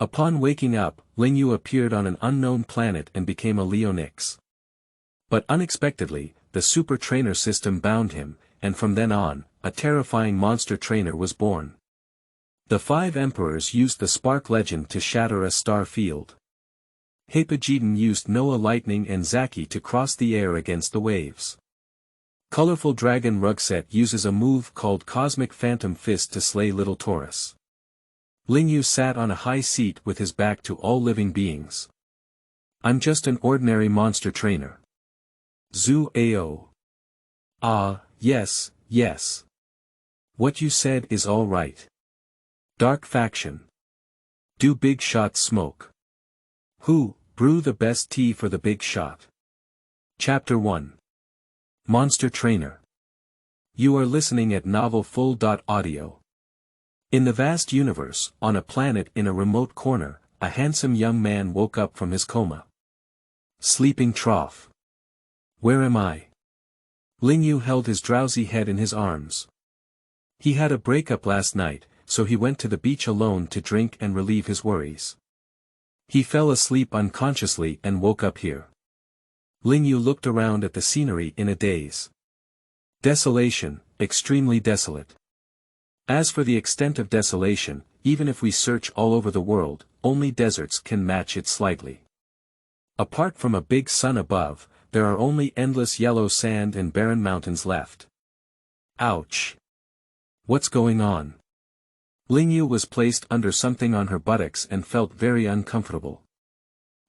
Upon waking up, Lingyu appeared on an unknown planet and became a Leonix. But unexpectedly, the super trainer system bound him, and from then on, a terrifying monster trainer was born. The 5 emperors used the spark legend to shatter a star field. Haipajedun used Noah Lightning and Zaki to cross the air against the waves. Colorful Dragon Rugset uses a move called Cosmic Phantom Fist to slay Little Taurus. Lingyu sat on a high seat with his back to all living beings. I'm just an ordinary monster trainer. Zhu Ao. Ah, yes, yes. What you said is all right. Dark faction. Do big shots smoke? Who, brew the best tea for the big shot? Chapter 1. Monster Trainer. You are listening at novelfull.audio. In the vast universe, on a planet in a remote corner, a handsome young man woke up from his coma. Sleeping trough. Where am I? Lingyu held his drowsy head in his arms. He had a breakup last night, so he went to the beach alone to drink and relieve his worries. He fell asleep unconsciously and woke up here. Lingyu looked around at the scenery in a daze. Desolation, extremely desolate. As for the extent of desolation, even if we search all over the world, only deserts can match it slightly. Apart from a big sun above, there are only endless yellow sand and barren mountains left. Ouch! What's going on? Lingyu was placed under something on her buttocks and felt very uncomfortable.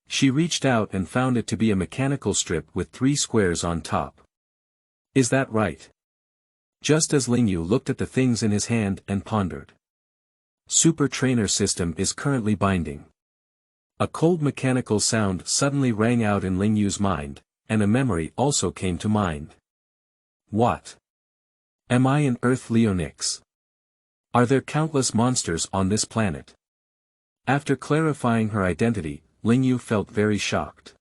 She reached out and found it to be a mechanical strip with 3 squares on top. Is that right? Just as Lingyu looked at the things in his hand and pondered. Super trainer system is currently binding. A cold mechanical sound suddenly rang out in Lingyu's mind, and a memory also came to mind. What? Am I an Earth Leonix? Are there countless monsters on this planet? After clarifying her identity, Lingyu felt very shocked.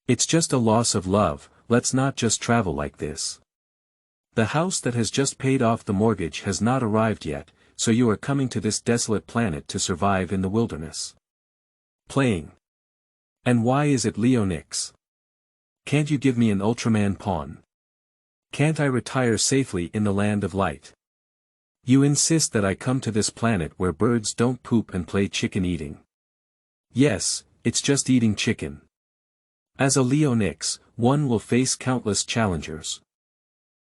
It's just a loss of love, let's not just travel like this. The house that has just paid off the mortgage has not arrived yet, so you are coming to this desolate planet to survive in the wilderness. Playing. And why is it Leonix? Can't you give me an Ultraman pawn? Can't I retire safely in the land of light? You insist that I come to this planet where birds don't poop and play chicken eating. Yes, it's just eating chicken. As a Leonix, one will face countless challengers.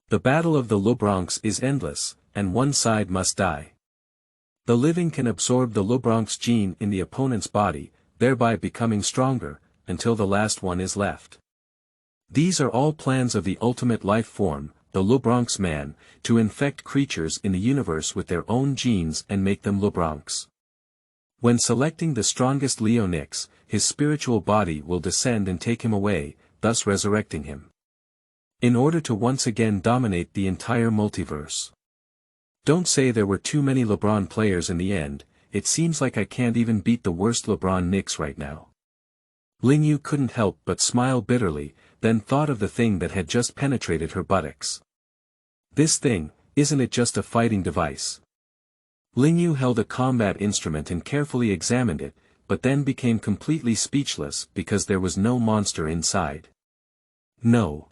The battle of the Lubronx is endless, and one side must die. The living can absorb the Lubronx gene in the opponent's body, thereby becoming stronger, until the last one is left. These are all plans of the ultimate life form, the Lubronx man, to infect creatures in the universe with their own genes and make them Lubronx. When selecting the strongest Leonix, his spiritual body will descend and take him away, thus resurrecting him. In order to once again dominate the entire multiverse. Don't say there were too many LeBron players in the end, it seems like I can't even beat the worst LeBron Knicks right now. Lingyu couldn't help but smile bitterly, then thought of the thing that had just penetrated her buttocks. This thing, isn't it just a fighting device? Lingyu held a combat instrument and carefully examined it, but then became completely speechless because there was no monster inside. No.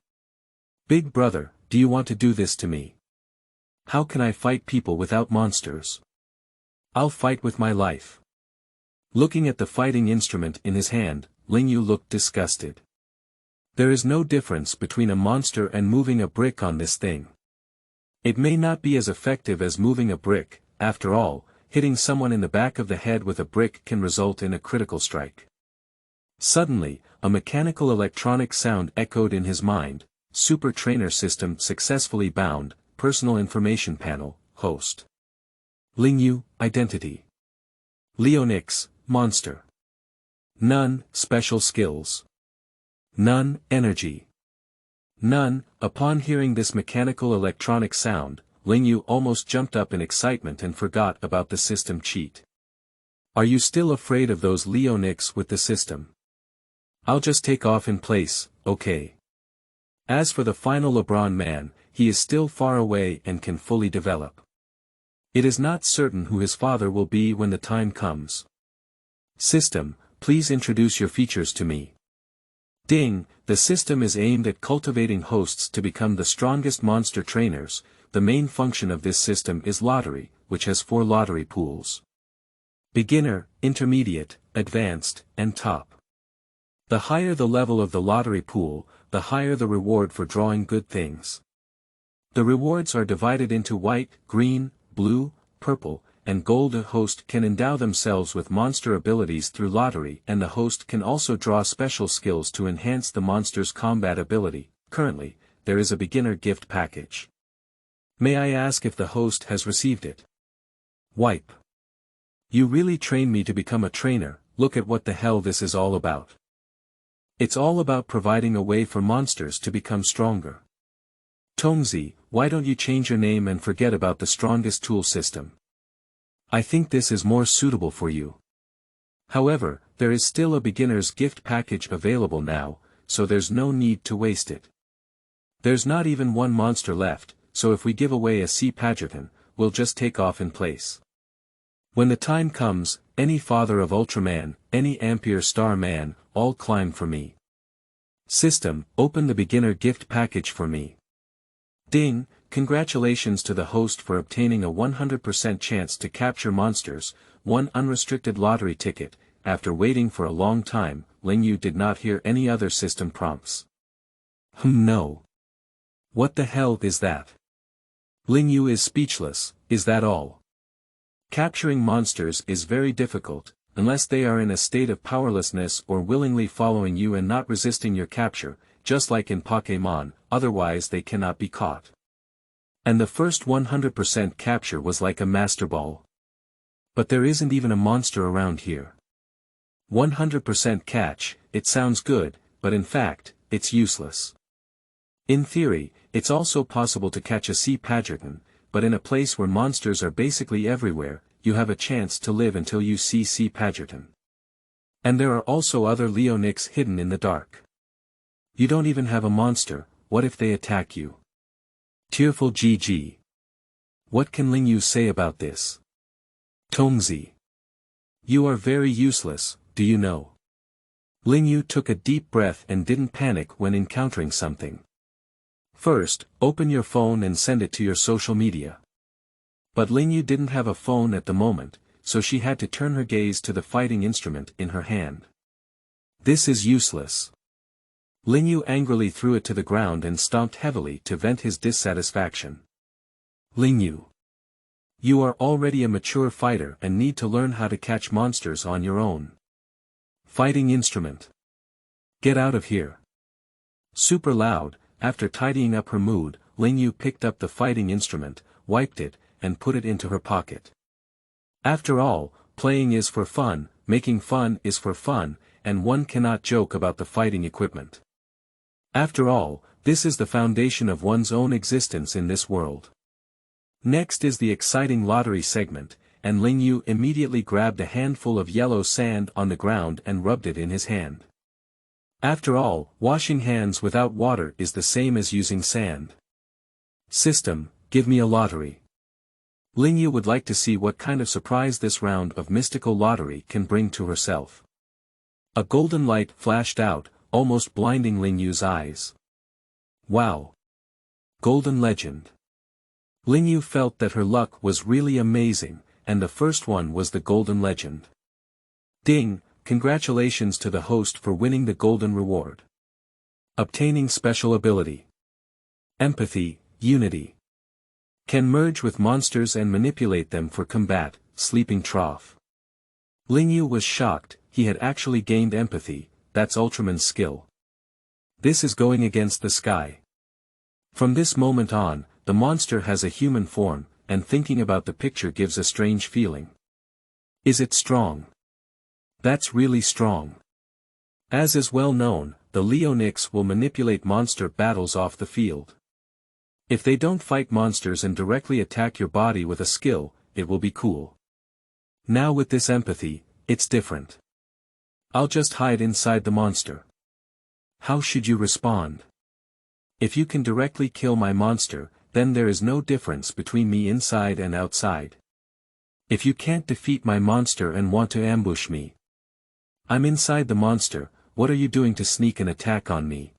Big brother, do you want to do this to me? How can I fight people without monsters? I'll fight with my life. Looking at the fighting instrument in his hand, Lingyu looked disgusted. There is no difference between a monster and moving a brick on this thing. It may not be as effective as moving a brick, after all, hitting someone in the back of the head with a brick can result in a critical strike. Suddenly, a mechanical electronic sound echoed in his mind. Super trainer system successfully bound, personal information panel, host. Lingyu, identity. Leonix, monster. None, special skills. None, energy. None. Upon hearing this mechanical electronic sound, Lingyu almost jumped up in excitement and forgot about the system cheat. Are you still afraid of those Leonix with the system? I'll just take off in place, okay. As for the final LeBron man, he is still far away and can fully develop. It is not certain who his father will be when the time comes. System, please introduce your features to me. Ding, the system is aimed at cultivating hosts to become the strongest monster trainers. The main function of this system is lottery, which has 4 lottery pools. Beginner, intermediate, advanced, and top. The higher the level of the lottery pool, the higher the reward for drawing good things. The rewards are divided into white, green, blue, purple, and gold. A host can endow themselves with monster abilities through lottery, and the host can also draw special skills to enhance the monster's combat ability. Currently, there is a beginner gift package. May I ask if the host has received it? Wipe. You really trained me to become a trainer. Look at what the hell this is all about. It's all about providing a way for monsters to become stronger. Tongzi, why don't you change your name and forget about the strongest tool system? I think this is more suitable for you. However, there is still a beginner's gift package available now, so there's no need to waste it. There's not even one monster left, so if we give away a Haipajedun, we'll just take off in place. When the time comes, any father of Ultraman, any Ampere Star man, all climb for me. System, open the beginner gift package for me. Ding, congratulations to the host for obtaining a 100% chance to capture monsters, 1 unrestricted lottery ticket. After waiting for a long time, Lingyu did not hear any other system prompts. No. What the hell is that? Lingyu is speechless. Is that all? Capturing monsters is very difficult, unless they are in a state of powerlessness or willingly following you and not resisting your capture, just like in Pokémon, otherwise they cannot be caught. And the first 100% capture was like a master ball. But there isn't even a monster around here. 100% catch, it sounds good, but in fact, it's useless. In theory, it's also possible to catch a Haipajedun, but in a place where monsters are basically everywhere, you have a chance to live until you see Haipajedun. And there are also other Leonix hidden in the dark. You don't even have a monster, what if they attack you? Tearful GG. What can Lingyu say about this? Tongzi. You are very useless, do you know? Lingyu took a deep breath and didn't panic when encountering something. First, open your phone and send it to your social media. But Lingyu didn't have a phone at the moment, so she had to turn her gaze to the fighting instrument in her hand. This is useless. Lingyu angrily threw it to the ground and stomped heavily to vent his dissatisfaction. Lingyu. You are already a mature fighter and need to learn how to catch monsters on your own. Fighting instrument. Get out of here. Super loud, after tidying up her mood, Lingyu picked up the fighting instrument, wiped it, and put it into her pocket. After all, playing is for fun, making fun is for fun, and one cannot joke about the fighting equipment. After all, this is the foundation of one's own existence in this world. Next is the exciting lottery segment, and Lingyu immediately grabbed a handful of yellow sand on the ground and rubbed it in his hand. After all, washing hands without water is the same as using sand. System, give me a lottery. Lingyu would like to see what kind of surprise this round of mystical lottery can bring to herself. A golden light flashed out, almost blinding Lingyu's eyes. Wow! Golden Legend. Lingyu felt that her luck was really amazing, and the first one was the Golden Legend. Ding! Congratulations to the host for winning the golden reward. Obtaining special ability. Empathy, Unity. Can merge with monsters and manipulate them for combat, Sleeping Trough. Lingyu was shocked, he had actually gained empathy, that's Ultraman's skill. This is going against the sky. From this moment on, the monster has a human form, and thinking about the picture gives a strange feeling. Is it strong? That's really strong. As is well known, the Leonix will manipulate monster battles off the field. If they don't fight monsters and directly attack your body with a skill, it will be cool. Now with this empathy, it's different. I'll just hide inside the monster. How should you respond? If you can directly kill my monster, then there is no difference between me inside and outside. If you can't defeat my monster and want to ambush me, I'm inside the monster, what are you doing to sneak an attack on me?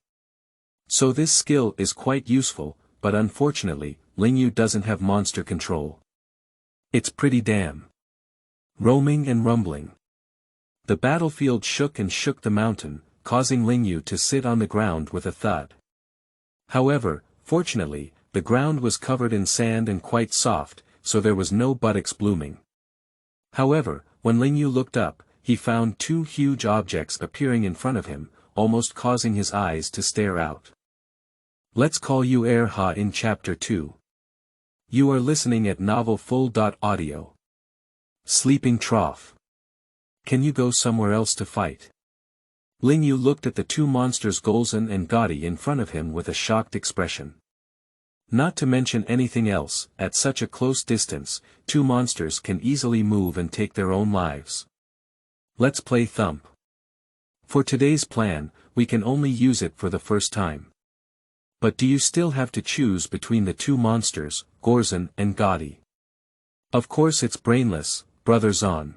So this skill is quite useful, but unfortunately, Lingyu doesn't have monster control. It's pretty damn roaming and rumbling. The battlefield shook and shook the mountain, causing Lingyu to sit on the ground with a thud. However, fortunately, the ground was covered in sand and quite soft, so there was no buttocks blooming. However, when Lingyu looked up, he found two huge objects appearing in front of him, almost causing his eyes to stare out. Let's call you Erha in Chapter 2. You are listening at Novel Full.audio. Sleeping Trough. Can you go somewhere else to fight? Lingyu looked at the two monsters Golzan and Gotti in front of him with a shocked expression. Not to mention anything else, at such a close distance, two monsters can easily move and take their own lives. Let's play Thump. For today's plan, we can only use it for the first time. But do you still have to choose between the two monsters, Golzan and Gotti? Of course it's brainless, Brother Zon.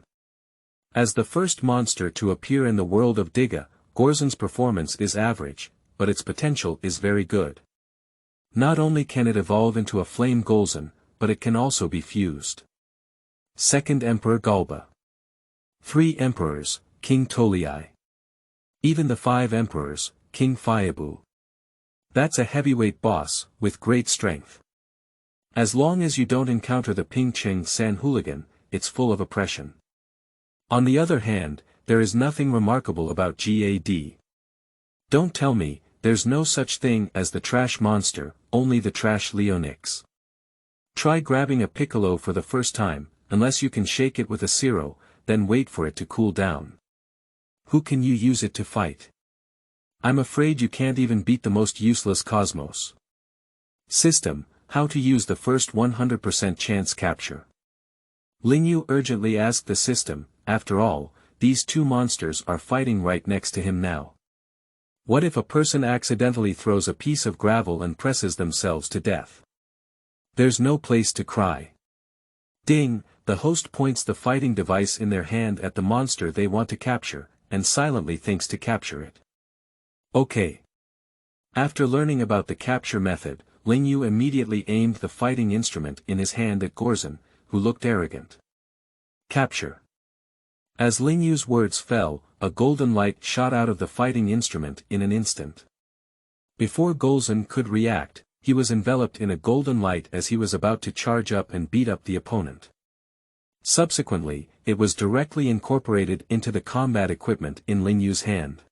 As the first monster to appear in the world of Diga, Golzan's performance is average, but its potential is very good. Not only can it evolve into a flame Golzan, but it can also be fused. Second Emperor Galba. 3 Emperors, King Toliai. Even the 5 Emperors, King Fiabu. That's a heavyweight boss, with great strength. As long as you don't encounter the Ping Ching San hooligan, it's full of oppression. On the other hand, there is nothing remarkable about GAD. Don't tell me, there's no such thing as the trash monster, only the trash Leonix. Try grabbing a Piccolo for the first time, unless you can shake it with a Zero, then wait for it to cool down. Who can you use it to fight? I'm afraid you can't even beat the most useless Cosmos. System, how to use the first 100% chance capture. Lingyu urgently asked the system, after all, these two monsters are fighting right next to him now. What if a person accidentally throws a piece of gravel and presses themselves to death? There's no place to cry. Ding, the host points the fighting device in their hand at the monster they want to capture, and silently thinks to capture it. Okay. After learning about the capture method, Lingyu immediately aimed the fighting instrument in his hand at Golzan, who looked arrogant. Capture. As Lingyu's words fell, a golden light shot out of the fighting instrument in an instant. Before Golzan could react, he was enveloped in a golden light as he was about to charge up and beat up the opponent. Subsequently, it was directly incorporated into the combat equipment in Lingyu's hand.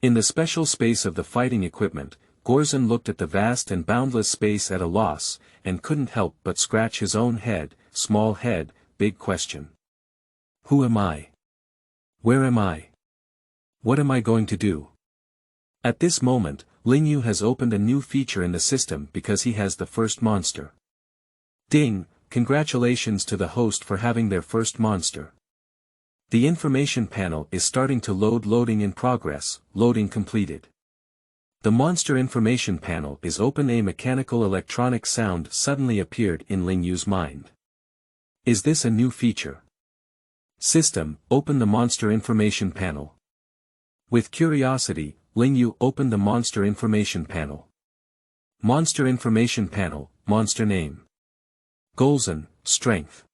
In the special space of the fighting equipment, Golzan looked at the vast and boundless space at a loss, and couldn't help but scratch his own head, small head, big question. Who am I? Where am I? What am I going to do? At this moment, Lingyu has opened a new feature in the system because he has the first monster. Ding, congratulations to the host for having their first monster. The information panel is starting to loading in progress, loading completed. The monster information panel is open. A mechanical electronic sound suddenly appeared in Lingyu's mind. Is this a new feature? System, open the monster information panel. With curiosity, Lingyu opened the monster information panel. Monster information panel, monster name. Golzan, strength.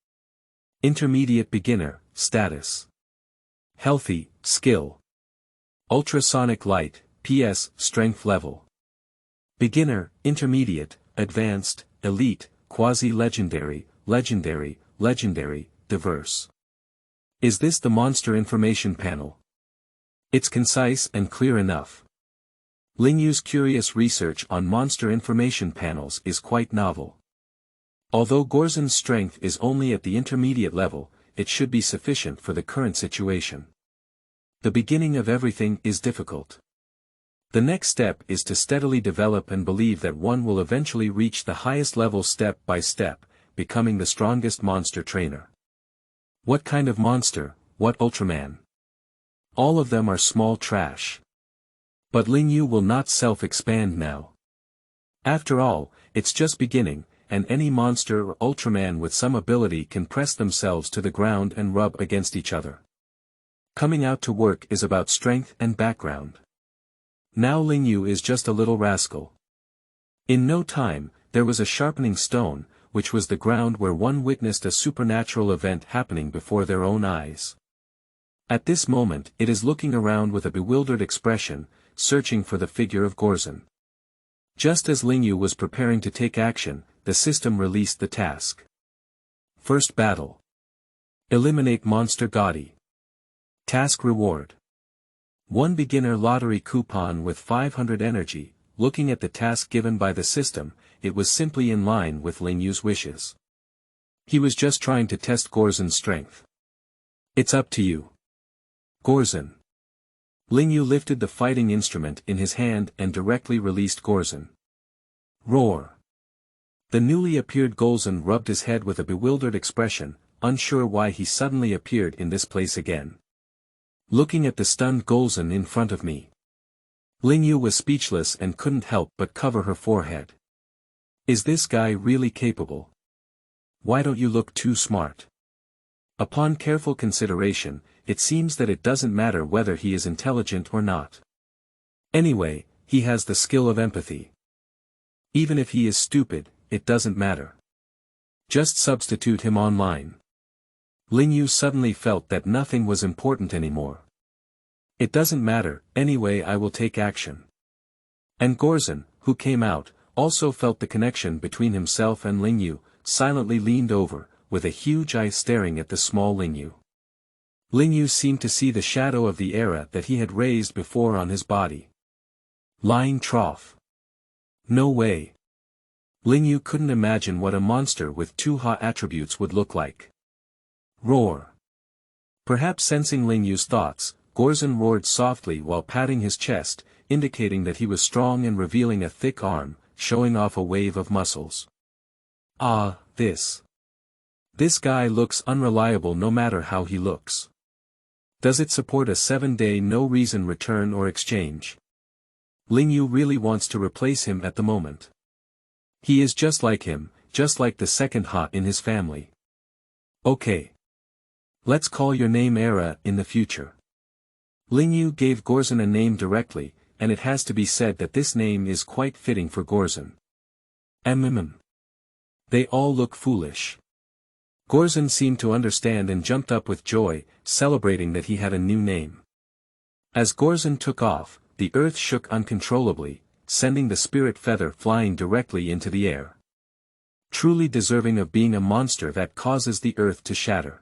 Intermediate beginner, status. Healthy, skill. Ultrasonic light, PS, strength level. Beginner, intermediate, advanced, elite, quasi-legendary, legendary, legendary, diverse. Is this the monster information panel? It's concise and clear enough. Lingyu's curious research on monster information panels is quite novel. Although Golzan's strength is only at the intermediate level, it should be sufficient for the current situation. The beginning of everything is difficult. The next step is to steadily develop and believe that one will eventually reach the highest level step by step, becoming the strongest monster trainer. What kind of monster, what Ultraman? All of them are small trash. But Lingyu will not self-expand now. After all, it's just beginning, and any monster or Ultraman with some ability can press themselves to the ground and rub against each other. Coming out to work is about strength and background. Now Lingyu is just a little rascal. In no time, there was a sharpening stone, which was the ground where one witnessed a supernatural event happening before their own eyes. At this moment it is looking around with a bewildered expression, searching for the figure of Golzan. Just as Lingyu was preparing to take action, the system released the task. First battle. Eliminate Monster Gotti. Task reward. 1 beginner lottery coupon with 500 energy. Looking at the task given by the system, it was simply in line with Lingyu's wishes. He was just trying to test Golzan's strength. It's up to you. Golzan. Lingyu lifted the fighting instrument in his hand and directly released Golzan. Roar. The newly appeared Golzan rubbed his head with a bewildered expression, unsure why he suddenly appeared in this place again. Looking at the stunned Golzan in front of me. Lingyu was speechless and couldn't help but cover her forehead. Is this guy really capable? Why don't you look too smart? Upon careful consideration, it seems that it doesn't matter whether he is intelligent or not. Anyway, he has the skill of empathy. Even if he is stupid, it doesn't matter. Just substitute him online. Lingyu suddenly felt that nothing was important anymore. It doesn't matter, anyway I will take action. And Golzan, who came out, also felt the connection between himself and Lingyu, silently leaned over, with a huge eye staring at the small Lingyu. Lingyu seemed to see the shadow of the era that he had raised before on his body. Lying trough. No way. Lingyu couldn't imagine what a monster with 2 Ha attributes would look like. Roar. Perhaps sensing Lingyu's thoughts, Golzan roared softly while patting his chest, indicating that he was strong and revealing a thick arm, showing off a wave of muscles. Ah, this guy looks unreliable no matter how he looks. Does it support a 7-day no-reason return or exchange? Lingyu really wants to replace him at the moment. He is just like him, just like the second Ha in his family. Okay. Let's call your name Era in the future. Lingyu gave Golzan a name directly, and it has to be said that this name is quite fitting for Golzan. They all look foolish. Golzan seemed to understand and jumped up with joy, celebrating that he had a new name. As Golzan took off, the earth shook uncontrollably, sending the spirit feather flying directly into the air. Truly deserving of being a monster that causes the earth to shatter.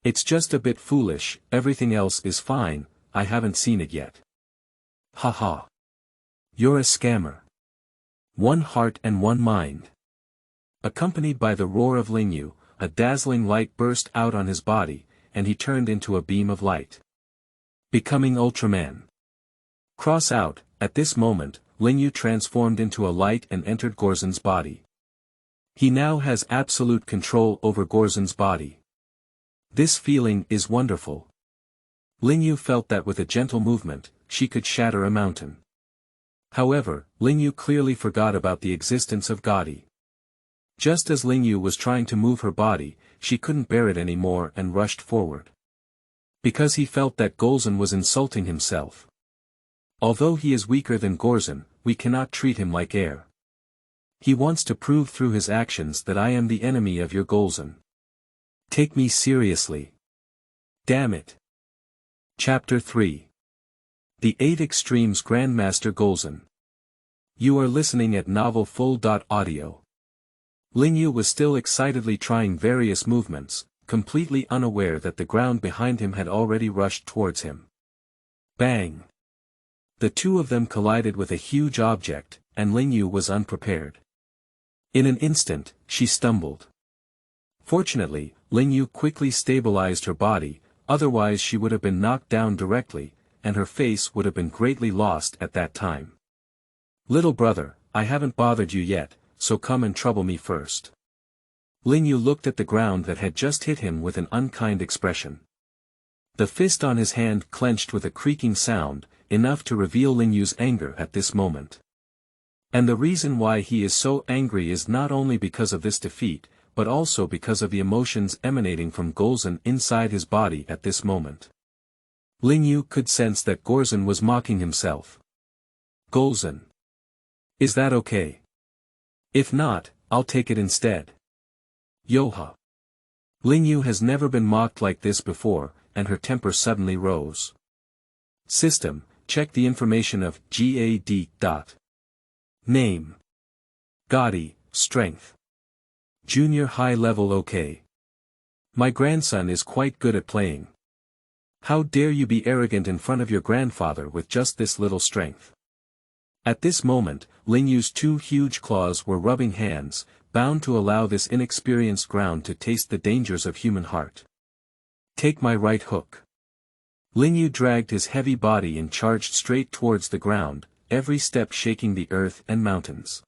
It's just a bit foolish, everything else is fine, I haven't seen it yet. Haha. You're a scammer. 1 heart and 1 mind. Accompanied by the roar of Lingyu, a dazzling light burst out on his body, and he turned into a beam of light. Becoming Ultraman. Cross out, at this moment, Lingyu transformed into a light and entered Golzan's body. He now has absolute control over Golzan's body. This feeling is wonderful. Lingyu felt that with a gentle movement, she could shatter a mountain. However, Lingyu clearly forgot about the existence of Gotti. Just as Lingyu was trying to move her body, she couldn't bear it anymore and rushed forward. Because he felt that Golzan was insulting himself. Although he is weaker than Golzan, we cannot treat him like air. He wants to prove through his actions that I am the enemy of your Golzan. Take me seriously. Damn it. Chapter 3. The 8 Extremes Grandmaster Golzan. You are listening at novelfull.audio. Lingyu was still excitedly trying various movements, completely unaware that the ground behind him had already rushed towards him. Bang! The two of them collided with a huge object, and Lingyu was unprepared. In an instant, she stumbled. Fortunately, Lingyu quickly stabilized her body, otherwise she would have been knocked down directly, and her face would have been greatly lost at that time. Little brother, I haven't bothered you yet, so come and trouble me first. Lingyu looked at the ground that had just hit him with an unkind expression. The fist on his hand clenched with a creaking sound, enough to reveal Lingyu's anger at this moment. And the reason why he is so angry is not only because of this defeat, but also because of the emotions emanating from Golzan inside his body at this moment. Lingyu could sense that Golzan was mocking himself. Golzan. Is that okay? If not, I'll take it instead. Yoha. Lingyu has never been mocked like this before, and her temper suddenly rose. System, check the information of GAD. Name. Gotti, strength. Junior high level okay. My grandson is quite good at playing. How dare you be arrogant in front of your grandfather with just this little strength? At this moment, Lingyu's two huge claws were rubbing hands, bound to allow this inexperienced ground to taste the dangers of human heart. Take my right hook. Lingyu dragged his heavy body and charged straight towards the ground, every step shaking the earth and mountains.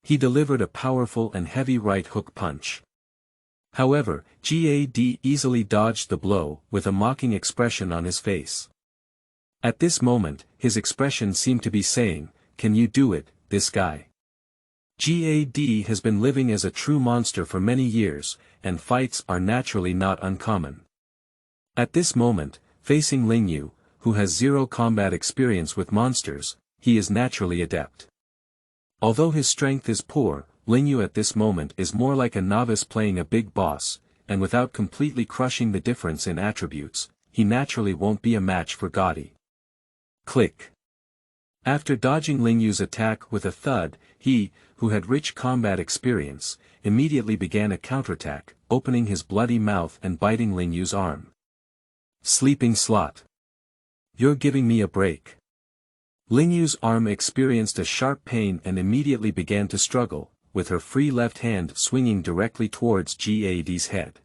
He delivered a powerful and heavy right hook punch. However, Gad easily dodged the blow, with a mocking expression on his face. At this moment, his expression seemed to be saying, "Can you do it, this guy?" Gad has been living as a true monster for many years, and fights are naturally not uncommon. At this moment, facing Lingyu, who has zero combat experience with monsters, he is naturally adept. Although his strength is poor, Lingyu at this moment is more like a novice playing a big boss, and without completely crushing the difference in attributes, he naturally won't be a match for Gotti. Click. After dodging Lingyu's attack with a thud, he, who had rich combat experience, immediately began a counterattack, opening his bloody mouth and biting Lingyu's arm. Sleeping slot. You're giving me a break. Lingyu's arm experienced a sharp pain and immediately began to struggle, with her free left hand swinging directly towards Gad's head.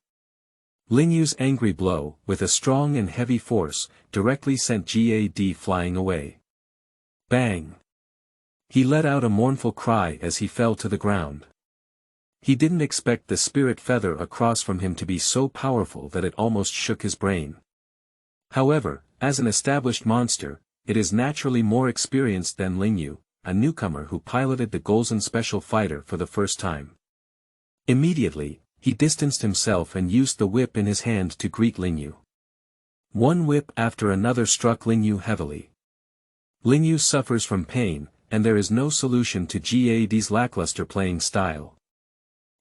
Lingyu's angry blow, with a strong and heavy force, directly sent Gad flying away. Bang! He let out a mournful cry as he fell to the ground. He didn't expect the spirit feather across from him to be so powerful that it almost shook his brain. However, as an established monster, it is naturally more experienced than Lingyu, a newcomer who piloted the Golzan special fighter for the first time. Immediately, he distanced himself and used the whip in his hand to greet Lingyu. One whip after another struck Lingyu heavily. Lingyu suffers from pain, and there is no solution to Gad's lackluster playing style.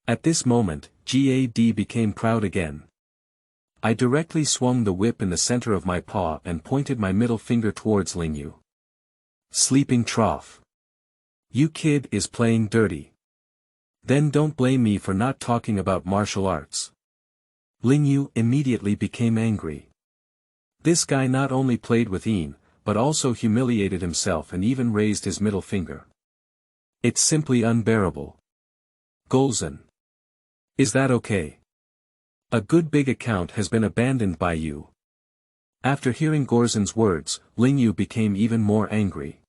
At this moment, Gad became proud again. I directly swung the whip in the center of my paw and pointed my middle finger towards Lingyu. Sleeping trough. You kid is playing dirty. Then don't blame me for not talking about martial arts. Lingyu immediately became angry. This guy not only played with Een, but also humiliated himself and even raised his middle finger. It's simply unbearable. Golzan. Is that okay? A good big account has been abandoned by you. After hearing Golzan's words, Lingyu became even more angry.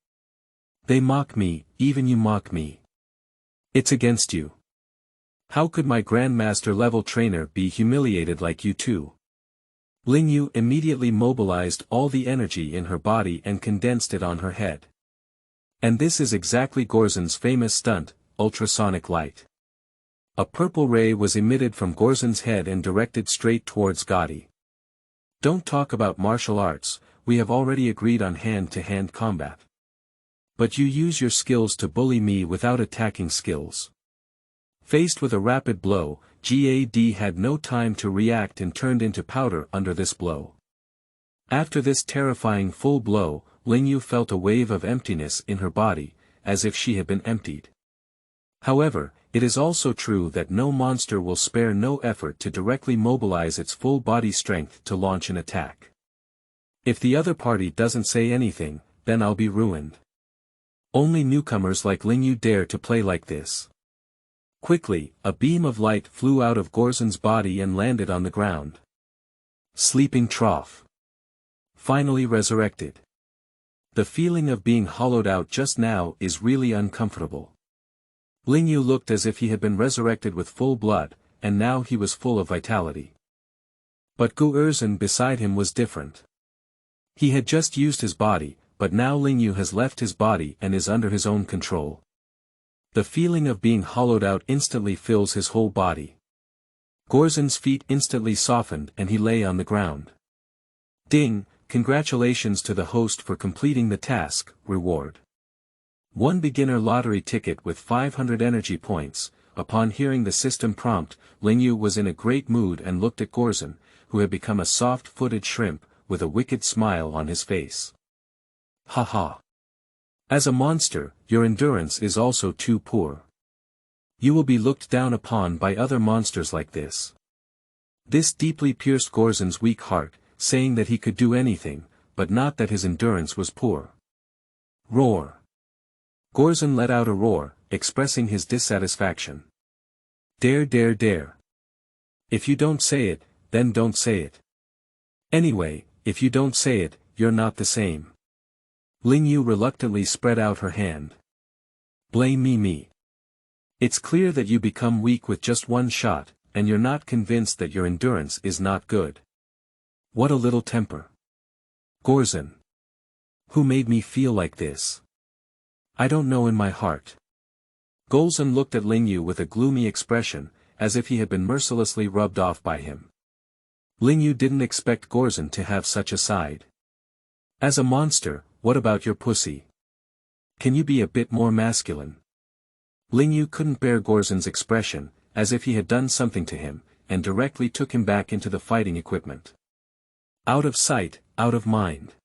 They mock me, even you mock me. It's against you. How could my Grandmaster level trainer be humiliated like you too? Lingyu immediately mobilized all the energy in her body and condensed it on her head. And this is exactly Golzan's famous stunt, ultrasonic light. A purple ray was emitted from Golzan's head and directed straight towards Gotti. Don't talk about martial arts, we have already agreed on hand-to-hand combat. But you use your skills to bully me without attacking skills. Faced with a rapid blow, Gad had no time to react and turned into powder under this blow. After this terrifying full blow, Lingyu felt a wave of emptiness in her body, as if she had been emptied. However, it is also true that no monster will spare no effort to directly mobilize its full body strength to launch an attack. If the other party doesn't say anything, then I'll be ruined. Only newcomers like Lingyu dare to play like this. Quickly, a beam of light flew out of Golzan's body and landed on the ground. Sleeping trough. Finally resurrected. The feeling of being hollowed out just now is really uncomfortable. Lingyu looked as if he had been resurrected with full blood, and now he was full of vitality. But Golzan beside him was different. He had just used his body, but now Lingyu has left his body and is under his own control. The feeling of being hollowed out instantly fills his whole body. Golzan's feet instantly softened and he lay on the ground. Ding, Congratulations to the host for completing the task, reward. One beginner lottery ticket with 500 energy points. Upon hearing the system prompt, Lingyu was in a great mood and looked at Golzan, who had become a soft-footed shrimp, with a wicked smile on his face. Haha. As a monster, your endurance is also too poor. You will be looked down upon by other monsters like this. This deeply pierced Golzan's weak heart, saying that he could do anything, but not that his endurance was poor. Roar. Golzan let out a roar, expressing his dissatisfaction. Dare dare dare. If you don't say it, then don't say it. Anyway, if you don't say it, you're not the same. Lingyu reluctantly spread out her hand. Blame me. It's clear that you become weak with just one shot, and you're not convinced that your endurance is not good. What a little temper. Golzan. Who made me feel like this? I don't know in my heart. Golzan looked at Lingyu with a gloomy expression, as if he had been mercilessly rubbed off by him. Lingyu didn't expect Golzan to have such a side. As a monster, what about your pussy? Can you be a bit more masculine? Lingyu couldn't bear Golzan's expression, as if he had done something to him, and directly took him back into the fighting equipment. Out of sight, out of mind.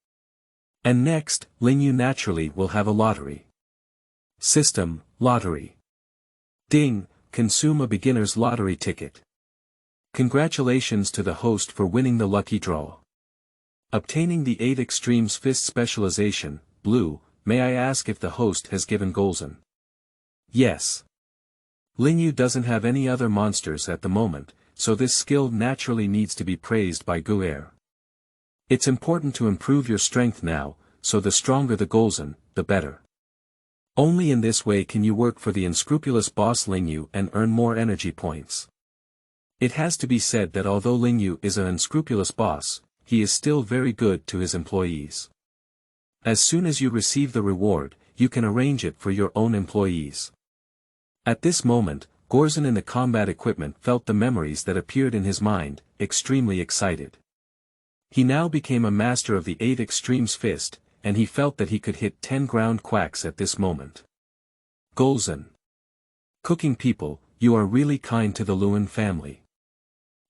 And next, Lingyu naturally will have a lottery. System, lottery. Ding, consume a beginner's lottery ticket. Congratulations to the host for winning the lucky draw. Obtaining the 8 Extremes Fist Specialization, Blue, may I ask if the host has given Golzan? Yes. Lingyu doesn't have any other monsters at the moment, so this skill naturally needs to be praised by Guer. It's important to improve your strength now, so the stronger the Golzan, the better. Only in this way can you work for the unscrupulous boss Lingyu and earn more energy points. It has to be said that although Lingyu is an unscrupulous boss, he is still very good to his employees. As soon as you receive the reward, you can arrange it for your own employees. At this moment, Golzan in the combat equipment felt the memories that appeared in his mind, extremely excited. He now became a master of the 8 Extremes Fist, and he felt that he could hit 10 ground quacks at this moment. Golzan. Cooking people, you are really kind to the Lewin family.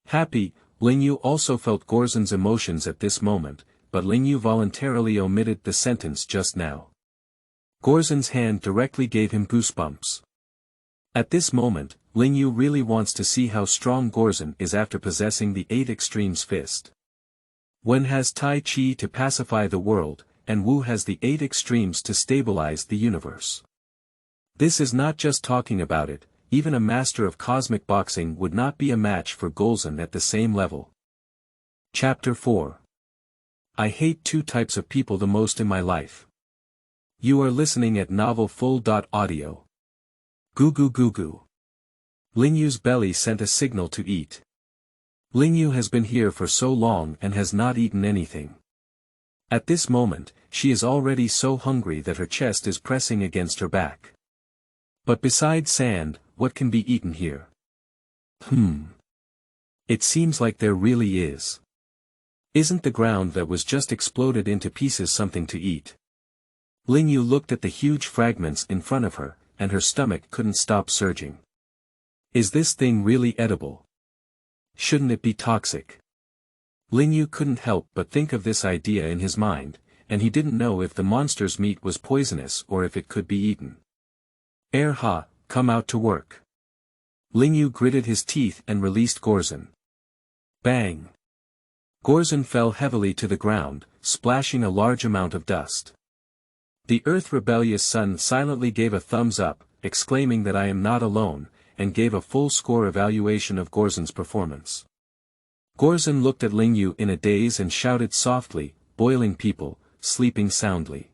Happy, Lingyu also felt Golzan's emotions at this moment, but Lingyu voluntarily omitted the sentence just now. Golzan's hand directly gave him goosebumps. At this moment, Lingyu really wants to see how strong Golzan is after possessing the 8 Extremes Fist. Wen has Tai Chi to pacify the world, and Wu has the 8 Extremes to stabilize the universe. This is not just talking about it, even a master of cosmic boxing would not be a match for Golzan at the same level. Chapter 4. I hate 2 types of people the most in my life. You are listening at novelfull.audio. Goo goo goo goo. Lingyu's belly sent a signal to eat. Lingyu has been here for so long and has not eaten anything. At this moment, she is already so hungry that her chest is pressing against her back. But besides sand, what can be eaten here? It seems like there really is. Isn't the ground that was just exploded into pieces something to eat? Lingyu looked at the huge fragments in front of her, and her stomach couldn't stop surging. Is this thing really edible? Shouldn't it be toxic? Lingyu couldn't help but think of this idea in his mind, and he didn't know if the monster's meat was poisonous or if it could be eaten. Ha, come out to work. Lingyu gritted his teeth and released Golzan. Bang! Golzan fell heavily to the ground, splashing a large amount of dust. The Earth rebellious son silently gave a thumbs up, exclaiming that I am not alone, and gave a full score evaluation of Golzan's performance. Golzan looked at Lingyu in a daze and shouted softly, boiling people, sleeping soundly.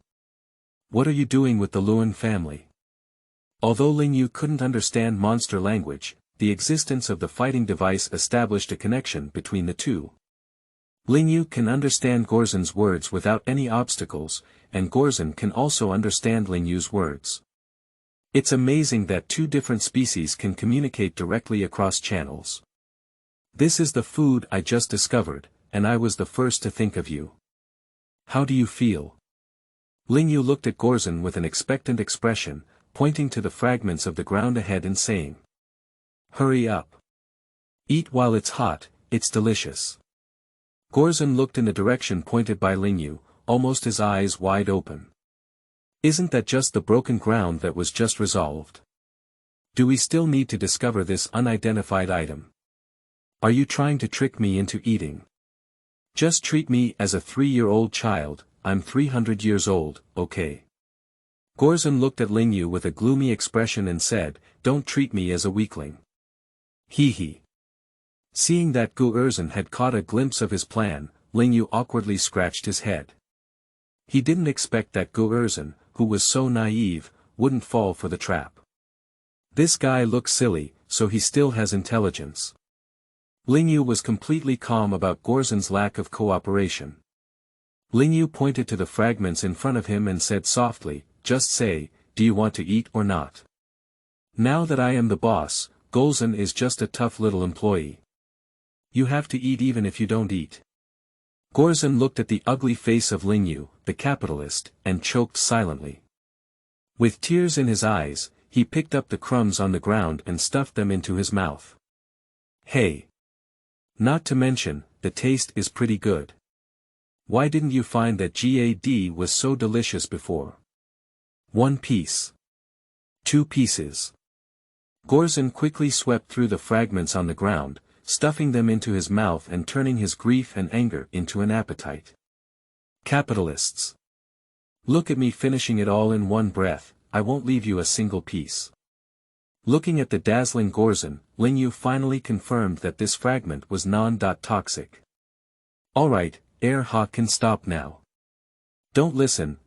What are you doing with the Lewin family? Although Lingyu couldn't understand monster language, the existence of the fighting device established a connection between the two. Lingyu can understand Golzan's words without any obstacles, and Golzan can also understand Lingyu's words. It's amazing that 2 different species can communicate directly across channels. This is the food I just discovered, and I was the first to think of you. How do you feel? Lingyu looked at Golzan with an expectant expression, pointing to the fragments of the ground ahead and saying. Hurry up. Eat while it's hot, it's delicious. Golzan looked in the direction pointed by Lingyu, almost his eyes wide open. Isn't that just the broken ground that was just resolved? Do we still need to discover this unidentified item? Are you trying to trick me into eating? Just treat me as a 3-year-old child, I'm 300 years old, okay? Golzan looked at Lingyu with a gloomy expression and said, don't treat me as a weakling. Hee hee. Seeing that Golzan had caught a glimpse of his plan, Lingyu awkwardly scratched his head. He didn't expect that Golzan, who was so naive, wouldn't fall for the trap. This guy looks silly, so he still has intelligence. Lingyu was completely calm about Golzan's lack of cooperation. Lingyu pointed to the fragments in front of him and said softly, just say, do you want to eat or not? Now that I am the boss, Golzan is just a tough little employee. You have to eat even if you don't eat. Golzan looked at the ugly face of Lingyu, the capitalist, and choked silently. With tears in his eyes, he picked up the crumbs on the ground and stuffed them into his mouth. Hey! Not to mention, the taste is pretty good. Why didn't you find that GAD was so delicious before? 1 piece. 2 pieces. Golzan quickly swept through the fragments on the ground, stuffing them into his mouth and turning his grief and anger into an appetite. Capitalists. Look at me finishing it all in one breath, I won't leave you a single piece. Looking at the dazzling Golzan, Lingyu finally confirmed that this fragment was non-toxic. Alright, Air Hawk can stop now. Don't listen,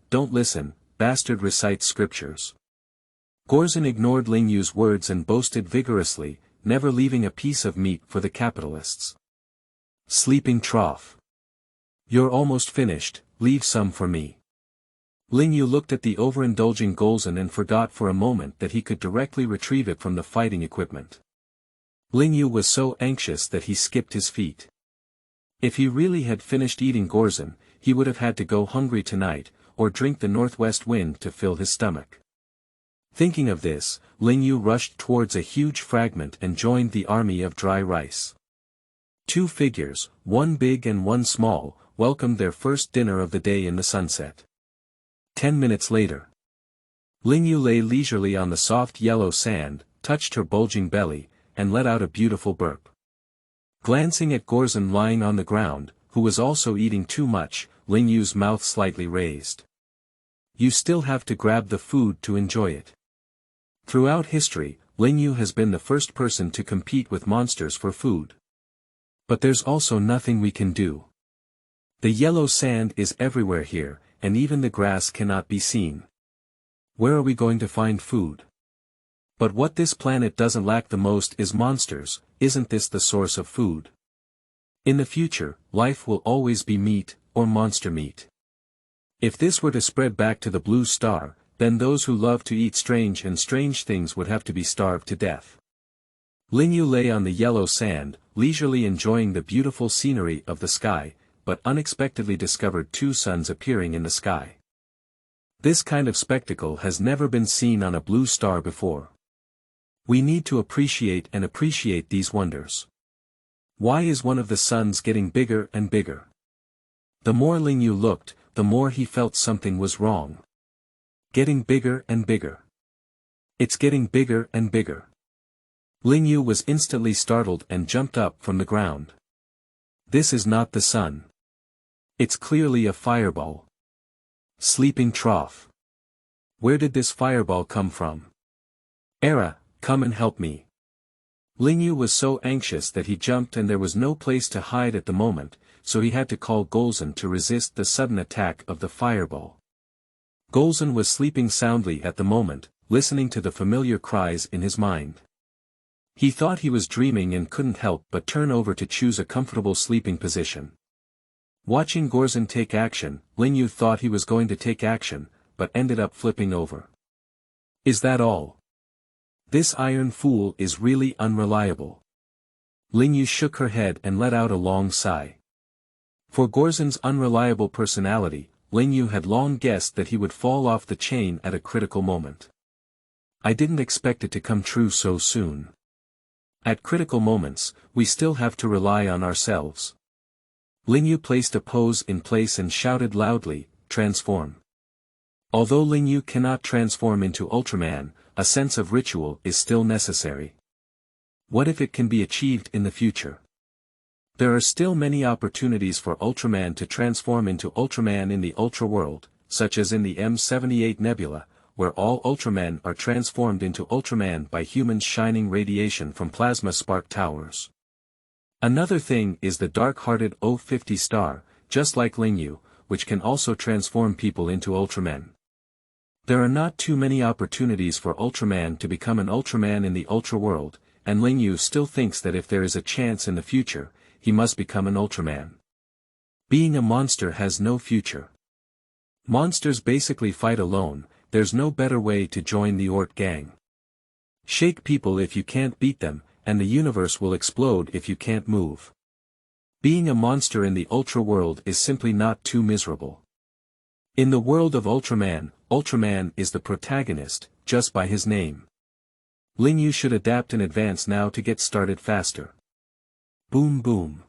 bastard recites scriptures. Golzan ignored Lingyu's words and boasted vigorously, never leaving a piece of meat for the capitalists. Sleeping trough. You're almost finished, leave some for me. Lingyu looked at the overindulging Golzan and forgot for a moment that he could directly retrieve it from the fighting equipment. Lingyu was so anxious that he skipped his feet. If he really had finished eating Golzan, he would have had to go hungry tonight, or drink the northwest wind to fill his stomach. Thinking of this, Lingyu rushed towards a huge fragment and joined the army of dry rice. 2 figures, one big and one small, welcomed their first dinner of the day in the sunset. 10 minutes later. Lingyu lay leisurely on the soft yellow sand, touched her bulging belly, and let out a beautiful burp. Glancing at Golzan lying on the ground, who was also eating too much, Lingyu's mouth slightly raised. You still have to grab the food to enjoy it. Throughout history, Lingyu has been the first person to compete with monsters for food. But there's also nothing we can do. The yellow sand is everywhere here, and even the grass cannot be seen. Where are we going to find food? But what this planet doesn't lack the most is monsters, isn't this the source of food? In the future, life will always be meat, or monster meat. If this were to spread back to the blue star, then those who love to eat strange things would have to be starved to death. Lingyu lay on the yellow sand, leisurely enjoying the beautiful scenery of the sky, but unexpectedly discovered 2 suns appearing in the sky. This kind of spectacle has never been seen on a blue star before. We need to appreciate these wonders. Why is one of the suns getting bigger and bigger? The more Lingyu looked, the more he felt something was wrong. Getting bigger and bigger. It's getting bigger and bigger. Lingyu was instantly startled and jumped up from the ground. This is not the sun. It's clearly a fireball. Sleeping trough. Where did this fireball come from? Era, come and help me. Lingyu was so anxious that he jumped and there was no place to hide at the moment, so he had to call Golzan to resist the sudden attack of the fireball. Golzan was sleeping soundly at the moment, listening to the familiar cries in his mind. He thought he was dreaming and couldn't help but turn over to choose a comfortable sleeping position. Watching Golzan take action, Lingyu thought he was going to take action, but ended up flipping over. Is that all? This iron fool is really unreliable. Lingyu shook her head and let out a long sigh. For Golzan's unreliable personality, Lingyu had long guessed that he would fall off the chain at a critical moment. I didn't expect it to come true so soon. At critical moments, we still have to rely on ourselves. Lingyu placed a pose in place and shouted loudly, "Transform." Although Lingyu cannot transform into Ultraman, a sense of ritual is still necessary. What if it can be achieved in the future? There are still many opportunities for Ultraman to transform into Ultraman in the Ultra world, such as in the M78 Nebula, where all Ultramen are transformed into Ultraman by humans shining radiation from plasma spark towers. Another thing is the dark-hearted O50 star, just like Lingyu, which can also transform people into Ultramen. There are not too many opportunities for Ultraman to become an Ultraman in the Ultra world, and Lingyu still thinks that if there is a chance in the future, he must become an Ultraman. Being a monster has no future. Monsters basically fight alone, there's no better way to join the Ort gang. Shake people if you can't beat them, and the universe will explode if you can't move. Being a monster in the Ultra world is simply not too miserable. In the world of Ultraman, Ultraman is the protagonist, just by his name. Lingyu should adapt and advance now to get started faster. Boom boom.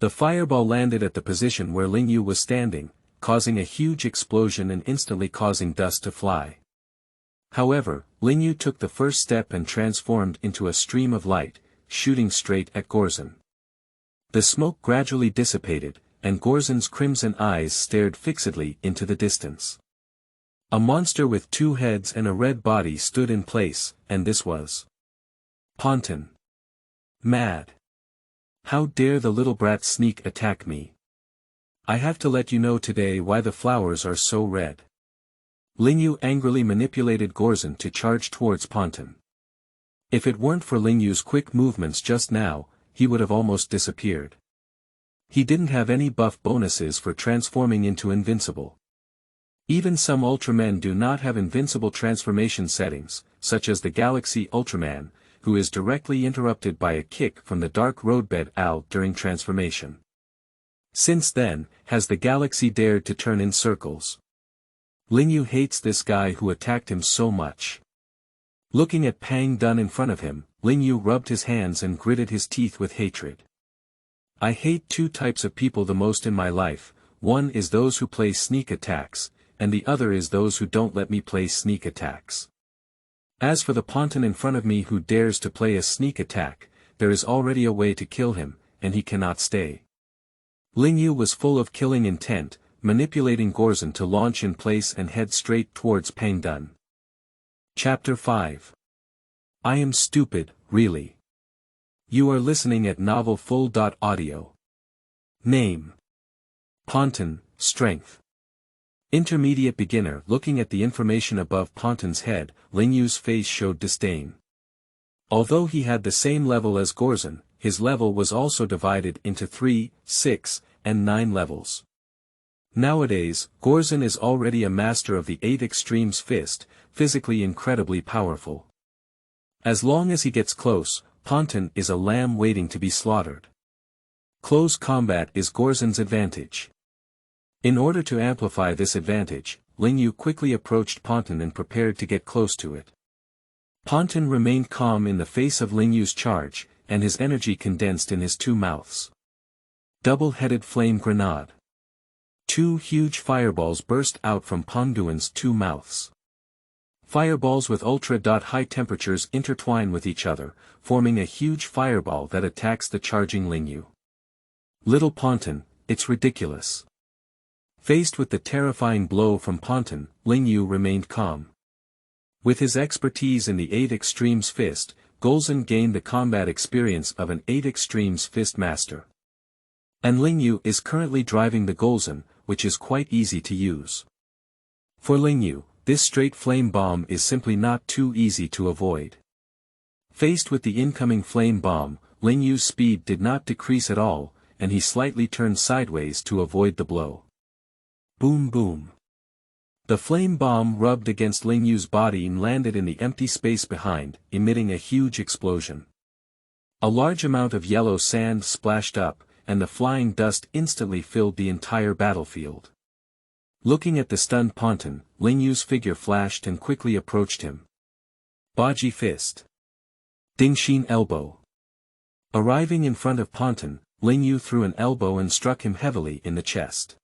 The fireball landed at the position where Lingyu was standing, causing a huge explosion and instantly causing dust to fly. However, Lingyu took the first step and transformed into a stream of light, shooting straight at Golzan. The smoke gradually dissipated, and Golzan's crimson eyes stared fixedly into the distance. A monster with 2 heads and a red body stood in place, and this was Ponton. Mad. How dare the little brat sneak attack me? I have to let you know today why the flowers are so red. Lingyu angrily manipulated Golzan to charge towards Ponton. If it weren't for Lingyu's quick movements just now, he would have almost disappeared. He didn't have any buff bonuses for transforming into invincible. Even some Ultramen do not have invincible transformation settings, such as the Galaxy Ultraman, who is directly interrupted by a kick from the Dark Roadbed Owl during transformation. Since then, has the Galaxy dared to turn in circles? Lingyu hates this guy who attacked him so much. Looking at Pang Dun in front of him, Lingyu rubbed his hands and gritted his teeth with hatred. I hate 2 types of people the most in my life, one is those who play sneak attacks, and the other is those who don't let me play sneak attacks. As for the Ponton in front of me who dares to play a sneak attack, there is already a way to kill him, and he cannot stay. Lingyu was full of killing intent, manipulating Golzan to launch in place and head straight towards Pang Dun. Chapter 5. I am stupid, really. You are listening at novelfull.audio. Name. Ponton, Strength. Intermediate beginner. Looking at the information above Ponton's head, Lingyu's face showed disdain. Although he had the same level as Golzan, his level was also divided into 3, 6, and 9 levels. Nowadays, Golzan is already a master of the 8 Extremes Fist, physically incredibly powerful. As long as he gets close, Ponton is a lamb waiting to be slaughtered. Close combat is Golzan's advantage. In order to amplify this advantage, Lingyu quickly approached Ponton and prepared to get close to it. Ponton remained calm in the face of Lingyu's charge, and his energy condensed in his 2 mouths. Double-headed flame grenade. 2 huge fireballs burst out from Pongduan's 2 mouths. Fireballs with ultra-high temperatures intertwine with each other, forming a huge fireball that attacks the charging Lingyu. Little Ponton, it's ridiculous. Faced with the terrifying blow from Ponton, Lingyu remained calm. With his expertise in the 8 Extremes Fist, Golzan gained the combat experience of an 8 Extremes Fist master. And Lingyu is currently driving the Golzan, which is quite easy to use. For Lingyu, this straight flame bomb is simply not too easy to avoid. Faced with the incoming flame bomb, Lingyu's speed did not decrease at all, and he slightly turned sideways to avoid the blow. Boom boom. The flame bomb rubbed against Lingyu's body and landed in the empty space behind, emitting a huge explosion. A large amount of yellow sand splashed up, and the flying dust instantly filled the entire battlefield. Looking at the stunned Ponton, Lingyu's figure flashed and quickly approached him. Baji fist. Dingshin elbow. Arriving in front of Ponton, Lingyu threw an elbow and struck him heavily in the chest.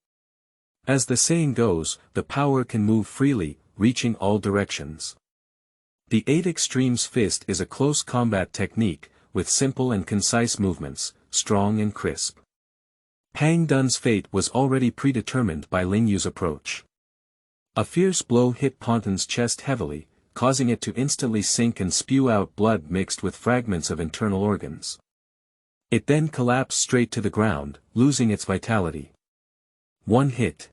As the saying goes, the power can move freely, reaching all directions. The 8 Extremes fist is a close combat technique, with simple and concise movements, strong and crisp. Pang Dun's fate was already predetermined by Lingyu's approach. A fierce blow hit Ponton's chest heavily, causing it to instantly sink and spew out blood mixed with fragments of internal organs. It then collapsed straight to the ground, losing its vitality. One hit.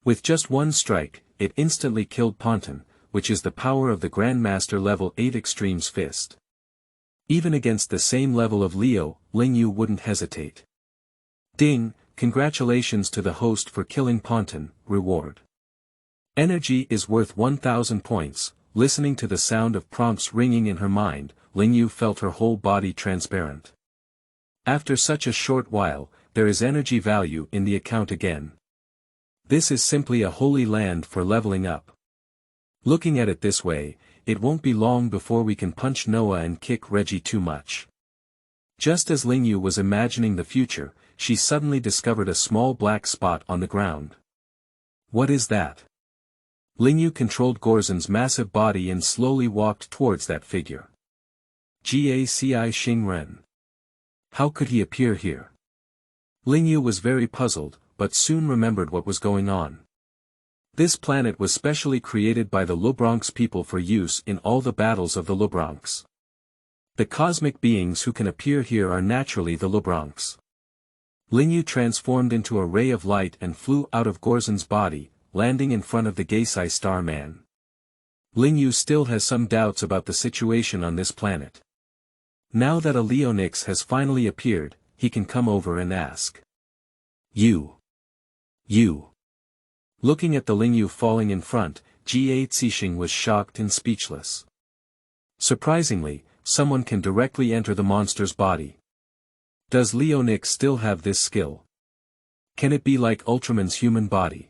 With just one strike, it instantly killed Ponton, which is the power of the Grandmaster level 8 Extremes fist. Even against the same level of Leo, Lingyu wouldn't hesitate. Ding, congratulations to the host for killing Ponton, reward. Energy is worth 1,000 points. Listening to the sound of prompts ringing in her mind, Lingyu felt her whole body transparent. After such a short while, there is energy value in the account again. This is simply a holy land for leveling up. Looking at it this way, it won't be long before we can punch Noah and kick Reggie too much. Just as Lingyu was imagining the future, she suddenly discovered a small black spot on the ground. What is that? Lingyu controlled Golzan's massive body and slowly walked towards that figure. Gaci Xingren. How could he appear here? Lingyu was very puzzled, but soon remembered what was going on. This planet was specially created by the Lubronx people for use in all the battles of the Lubronx. The cosmic beings who can appear here are naturally the Lubronx. Lingyu transformed into a ray of light and flew out of Golzan's body, landing in front of the Gaci Star Man. Lingyu still has some doubts about the situation on this planet. Now that a Leonix has finally appeared, he can come over and ask. You. Looking at the Lingyu falling in front, Ga Zixing was shocked and speechless. Surprisingly, someone can directly enter the monster's body. Does Leonix still have this skill? Can it be like Ultraman's human body?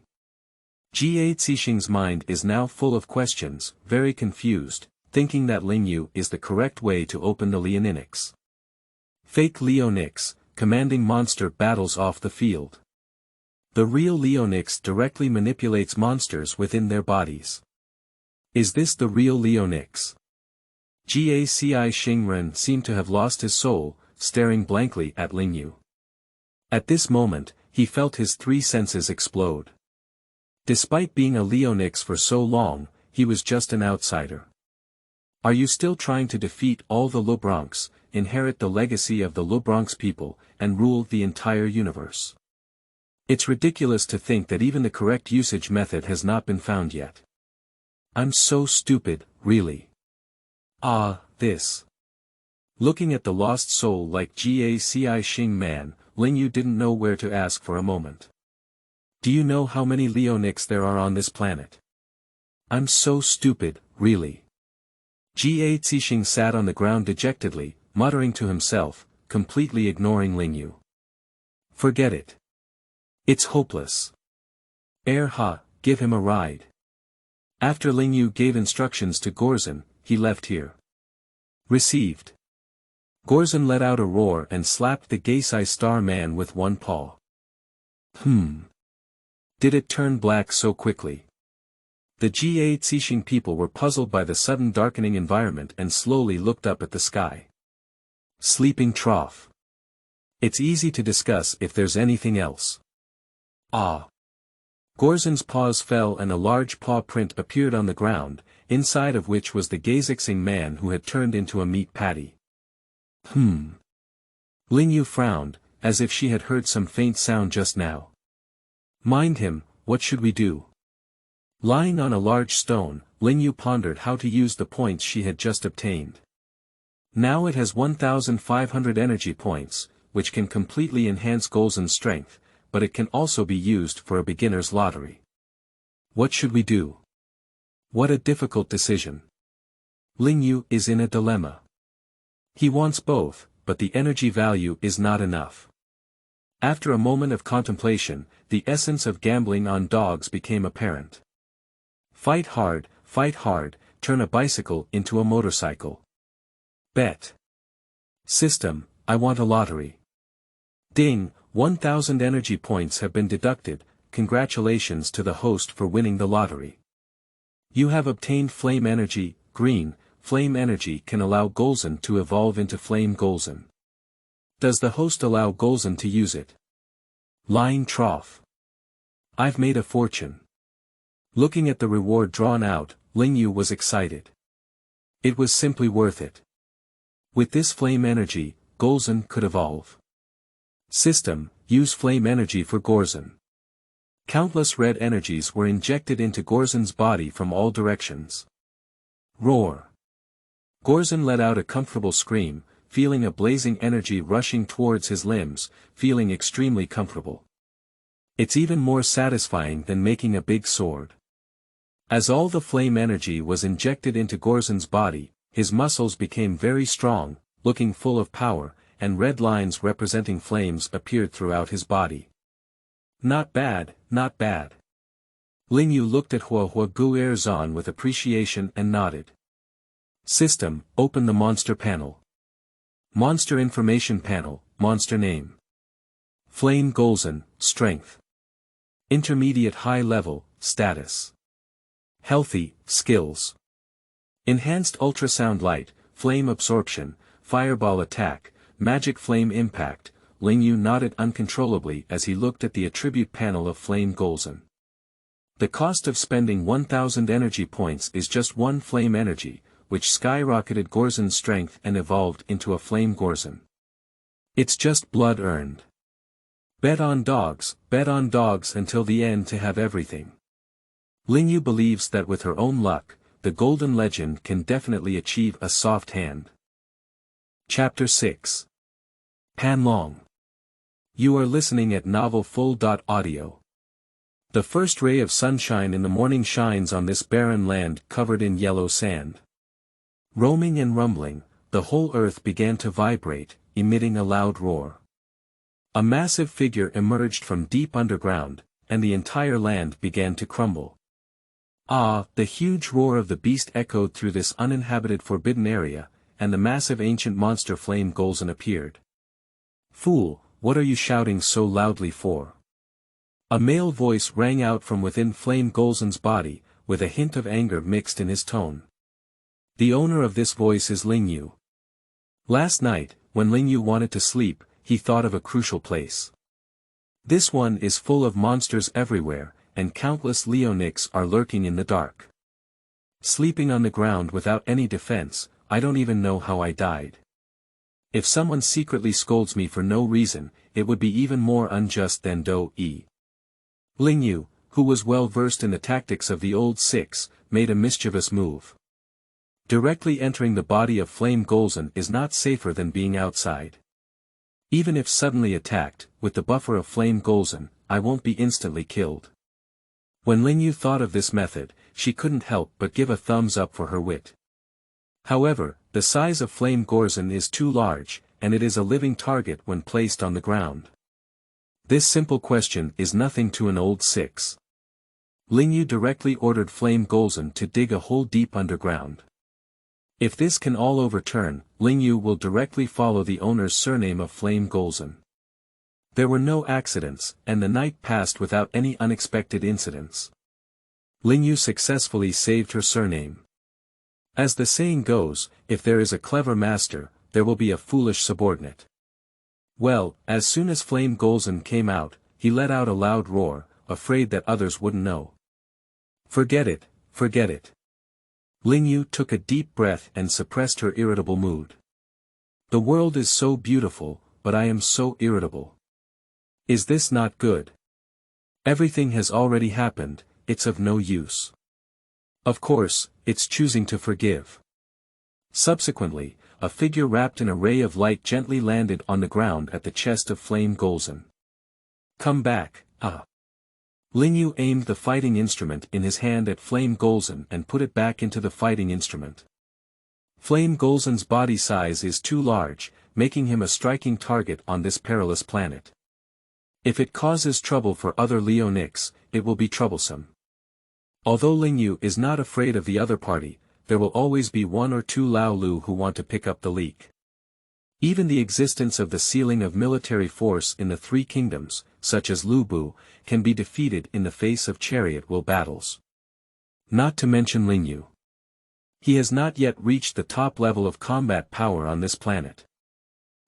Ga Zixing's mind is now full of questions, very confused, thinking that Lingyu is the correct way to open the Leonix. Fake Leonix, commanding monster battles off the field. The real Leonix directly manipulates monsters within their bodies. Is this the real Leonix? Gaci Xingren seemed to have lost his soul, staring blankly at Lingyu. At this moment, he felt his 3 senses explode. Despite being a Leonix for so long, he was just an outsider. Are you still trying to defeat all the Lubronx, inherit the legacy of the Lubronx people, and rule the entire universe? It's ridiculous to think that even the correct usage method has not been found yet. I'm so stupid, really. This. Looking at the lost soul like Gaci Xingman, Lingyu didn't know where to ask for a moment. Do you know how many Leonix there are on this planet? I'm so stupid, really. Ga Zixing sat on the ground dejectedly, muttering to himself, completely ignoring Lingyu. Forget it. It's hopeless. Give him a ride. After Lingyu gave instructions to Golzan, he left here. Received. Golzan let out a roar and slapped the Gaci Star Man with one paw. Did it turn black so quickly? The Ga Zixing people were puzzled by the sudden darkening environment and slowly looked up at the sky. Sleeping trough. It's easy to discuss if there's anything else. Golzan's paws fell and a large paw print appeared on the ground, inside of which was the Gazixing man who had turned into a meat patty. Lingyu frowned, as if she had heard some faint sound just now. Mind him, what should we do? Lying on a large stone, Lingyu pondered how to use the points she had just obtained. Now it has 1,500 energy points, which can completely enhance Golzan's strength, but it can also be used for a beginner's lottery. What should we do? What a difficult decision. Lingyu is in a dilemma. He wants both, but the energy value is not enough. After a moment of contemplation, the essence of gambling on dogs became apparent. Fight hard, turn a bicycle into a motorcycle. Bet. System, I want a lottery. Ding, 1000 energy points have been deducted, congratulations to the host for winning the lottery. You have obtained flame energy, green, flame energy can allow Golzan to evolve into flame Golzan. Does the host allow Golzan to use it? Line trough. I've made a fortune. Looking at the reward drawn out, Lingyu was excited. It was simply worth it. With this flame energy, Golzan could evolve. System, use flame energy for Golzan. Countless red energies were injected into Golzan's body from all directions. Roar. Golzan let out a comfortable scream, feeling a blazing energy rushing towards his limbs, feeling extremely comfortable. It's even more satisfying than making a big sword. As all the flame energy was injected into Golzan's body, his muscles became very strong, looking full of power, and red lines representing flames appeared throughout his body. Not bad, not bad. Lingyu looked at Guerzan with appreciation and nodded. System, open the monster panel. Monster information panel, monster name. Flame Golzan, strength. Intermediate high level, status. Healthy, skills. Enhanced ultrasound light, flame absorption, fireball attack, magic flame impact. Lingyu nodded uncontrollably as he looked at the attribute panel of flame Golzan. The cost of spending 1000 energy points is just one flame energy, which skyrocketed Golzan's strength and evolved into a flame Golzan. It's just blood earned. Bet on dogs until the end to have everything. Lingyu believes that with her own luck, the Golden Legend can definitely achieve a soft hand. Chapter 6. Panlong. You are listening at novelfull.audio. The first ray of sunshine in the morning shines on this barren land covered in yellow sand. Roaming and rumbling, the whole earth began to vibrate, emitting a loud roar. A massive figure emerged from deep underground, and the entire land began to crumble. Ah, the huge roar of the beast echoed through this uninhabited forbidden area, and the massive ancient monster flame Golzan appeared. Fool, what are you shouting so loudly for? A male voice rang out from within flame Golzan's body, with a hint of anger mixed in his tone. The owner of this voice is Lingyu. Last night, when Lingyu wanted to sleep, he thought of a crucial place. This one is full of monsters everywhere, and countless Leonix are lurking in the dark. Sleeping on the ground without any defense, I don't even know how I died. If someone secretly scolds me for no reason, it would be even more unjust than Do-e. Lingyu, who was well versed in the tactics of the old six, made a mischievous move. Directly entering the body of flame Golzan is not safer than being outside. Even if suddenly attacked, with the buffer of flame Golzan, I won't be instantly killed. When Lingyu thought of this method, she couldn't help but give a thumbs up for her wit. However, the size of flame Golzan is too large, and it is a living target when placed on the ground. This simple question is nothing to an old six. Lingyu directly ordered flame Golzan to dig a hole deep underground. If this can all overturn, Lingyu will directly follow the owner's surname of flame Golzan. There were no accidents, and the night passed without any unexpected incidents. Lingyu successfully saved her surname. As the saying goes, if there is a clever master, there will be a foolish subordinate. Well, as soon as flame Golzan came out, he let out a loud roar, afraid that others wouldn't know. Forget it, forget it. Lingyu took a deep breath and suppressed her irritable mood. The world is so beautiful, but I am so irritable. Is this not good? Everything has already happened, it's of no use. Of course, it's choosing to forgive. Subsequently, a figure wrapped in a ray of light gently landed on the ground at the chest of flame Golzan. Come back, ah. Lingyu aimed the fighting instrument in his hand at flame Golzan and put it back into the fighting instrument. Flame Golzan's body size is too large, making him a striking target on this perilous planet. If it causes trouble for other Leonix, it will be troublesome. Although Lingyu is not afraid of the other party, there will always be one or two Lao Lu who want to pick up the leak. Even the existence of the ceiling of military force in the Three Kingdoms, such as Lu Bu, can be defeated in the face of chariot will battles. Not to mention Lingyu. He has not yet reached the top level of combat power on this planet.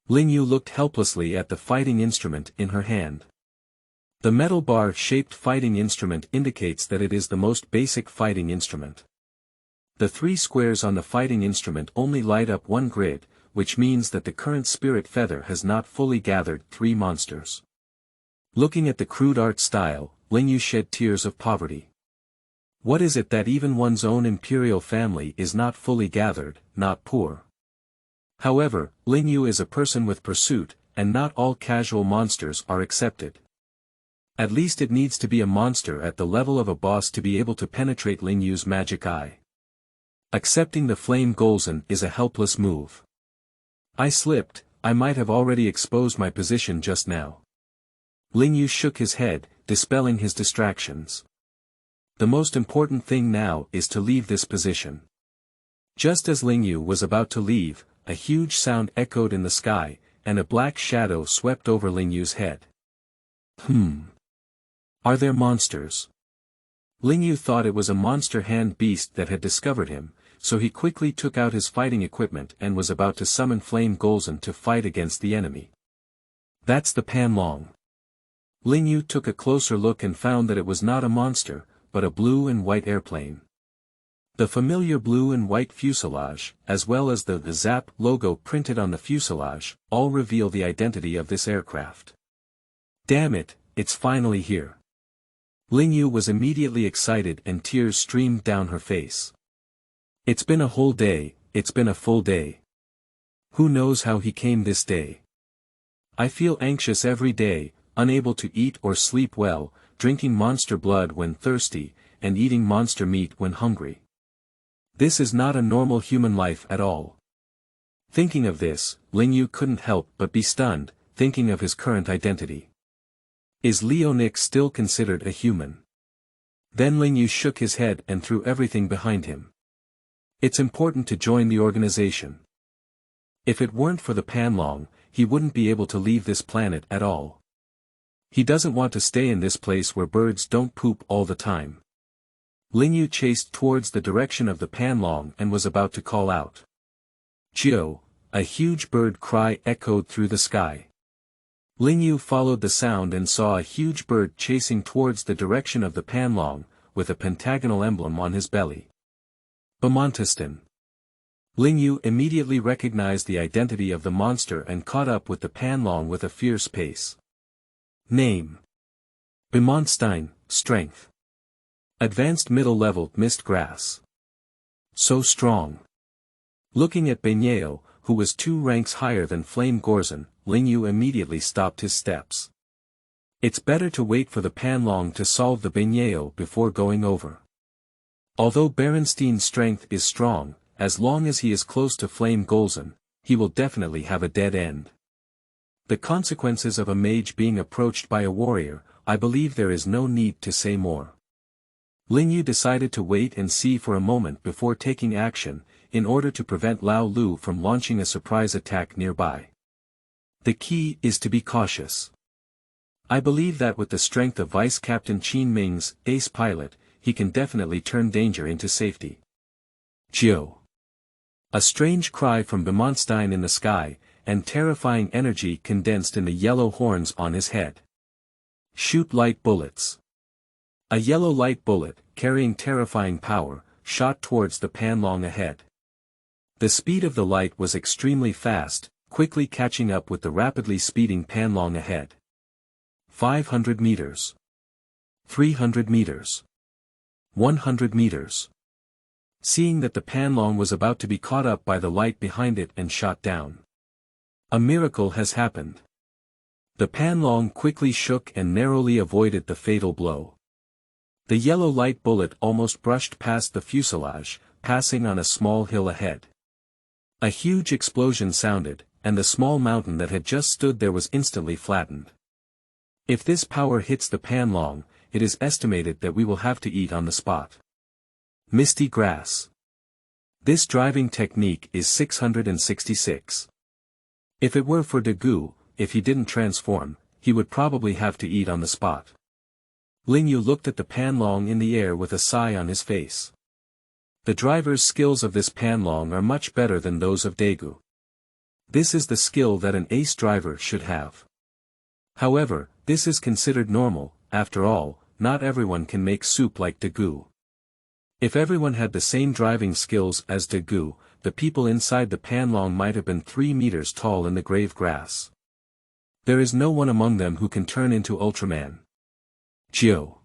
Lingyu looked helplessly at the fighting instrument in her hand. The metal bar-shaped fighting instrument indicates that it is the most basic fighting instrument. The three squares on the fighting instrument only light up one grid, which means that the current spirit feather has not fully gathered three monsters. Looking at the crude art style, Lingyu shed tears of poverty. What is it that even one's own imperial family is not fully gathered, not poor? However, Lingyu is a person with pursuit, and not all casual monsters are accepted. At least it needs to be a monster at the level of a boss to be able to penetrate Lingyu's magic eye. Accepting the flame Golzan is a helpless move. I slipped, I might have already exposed my position just now. Lingyu shook his head, dispelling his distractions. The most important thing now is to leave this position. Just as Lingyu was about to leave, a huge sound echoed in the sky, and a black shadow swept over Lingyu's head. Are there monsters? Lingyu thought it was a monster hand beast that had discovered him, so he quickly took out his fighting equipment and was about to summon Flame Golzan to fight against the enemy. That's the Panlong. Lingyu took a closer look and found that it was not a monster, but a blue and white airplane. The familiar blue and white fuselage, as well as the Zap logo printed on the fuselage, all reveal the identity of this aircraft. Damn it, it's finally here. Lingyu was immediately excited and tears streamed down her face. It's been a whole day, it's been a full day. Who knows how he came this day? I feel anxious every day, unable to eat or sleep well, drinking monster blood when thirsty, and eating monster meat when hungry. This is not a normal human life at all. Thinking of this, Lingyu couldn't help but be stunned, thinking of his current identity. Is Leonix still considered a human? Then Lingyu shook his head and threw everything behind him. It's important to join the organization. If it weren't for the Panlong, he wouldn't be able to leave this planet at all. He doesn't want to stay in this place where birds don't poop all the time. Lingyu chased towards the direction of the Panlong and was about to call out. Jio, a huge bird cry echoed through the sky. Lingyu followed the sound and saw a huge bird chasing towards the direction of the Panlong, with a pentagonal emblem on his belly. Bemontistan. Lingyu immediately recognized the identity of the monster and caught up with the Panlong with a fierce pace. Name. Bemonstein, Strength. Advanced middle level Mist Grass. So strong. Looking at Beiniao, who was 2 ranks higher than Flame Golzan, Lingyu immediately stopped his steps. It's better to wait for the Panlong to solve the Beiniao before going over. Although Berenstein's strength is strong, as long as he is close to Flame Golzan, he will definitely have a dead end. The consequences of a mage being approached by a warrior, I believe there is no need to say more. Lingyu decided to wait and see for a moment before taking action, in order to prevent Lao Lu from launching a surprise attack nearby. The key is to be cautious. I believe that with the strength of Vice Captain Qin Ming's ace pilot, he can definitely turn danger into safety. Jio. A strange cry from Bemonstein in the sky, and terrifying energy condensed in the yellow horns on his head. Shoot light bullets. A yellow light bullet, carrying terrifying power, shot towards the Panlong ahead. The speed of the light was extremely fast, quickly catching up with the rapidly speeding Panlong ahead. 500 meters. 300 meters. 100 meters. Seeing that the Panlong was about to be caught up by the light behind it and shot down. A miracle has happened. The Panlong quickly shook and narrowly avoided the fatal blow. The yellow light bullet almost brushed past the fuselage, passing on a small hill ahead. A huge explosion sounded, and the small mountain that had just stood there was instantly flattened. If this power hits the Panlong, it is estimated that we will have to eat on the spot. Misty Grass. This driving technique is 666. If it were for Dagu, if he didn't transform, he would probably have to eat on the spot. Lingyu looked at the Panlong in the air with a sigh on his face. The driver's skills of this Panlong are much better than those of Dagu. This is the skill that an ace driver should have. However, this is considered normal. After all, not everyone can make soup like Dagu. If everyone had the same driving skills as Dagu, the people inside the Panlong might have been 3 meters tall in the grave grass. There is no one among them who can turn into Ultraman. Gio.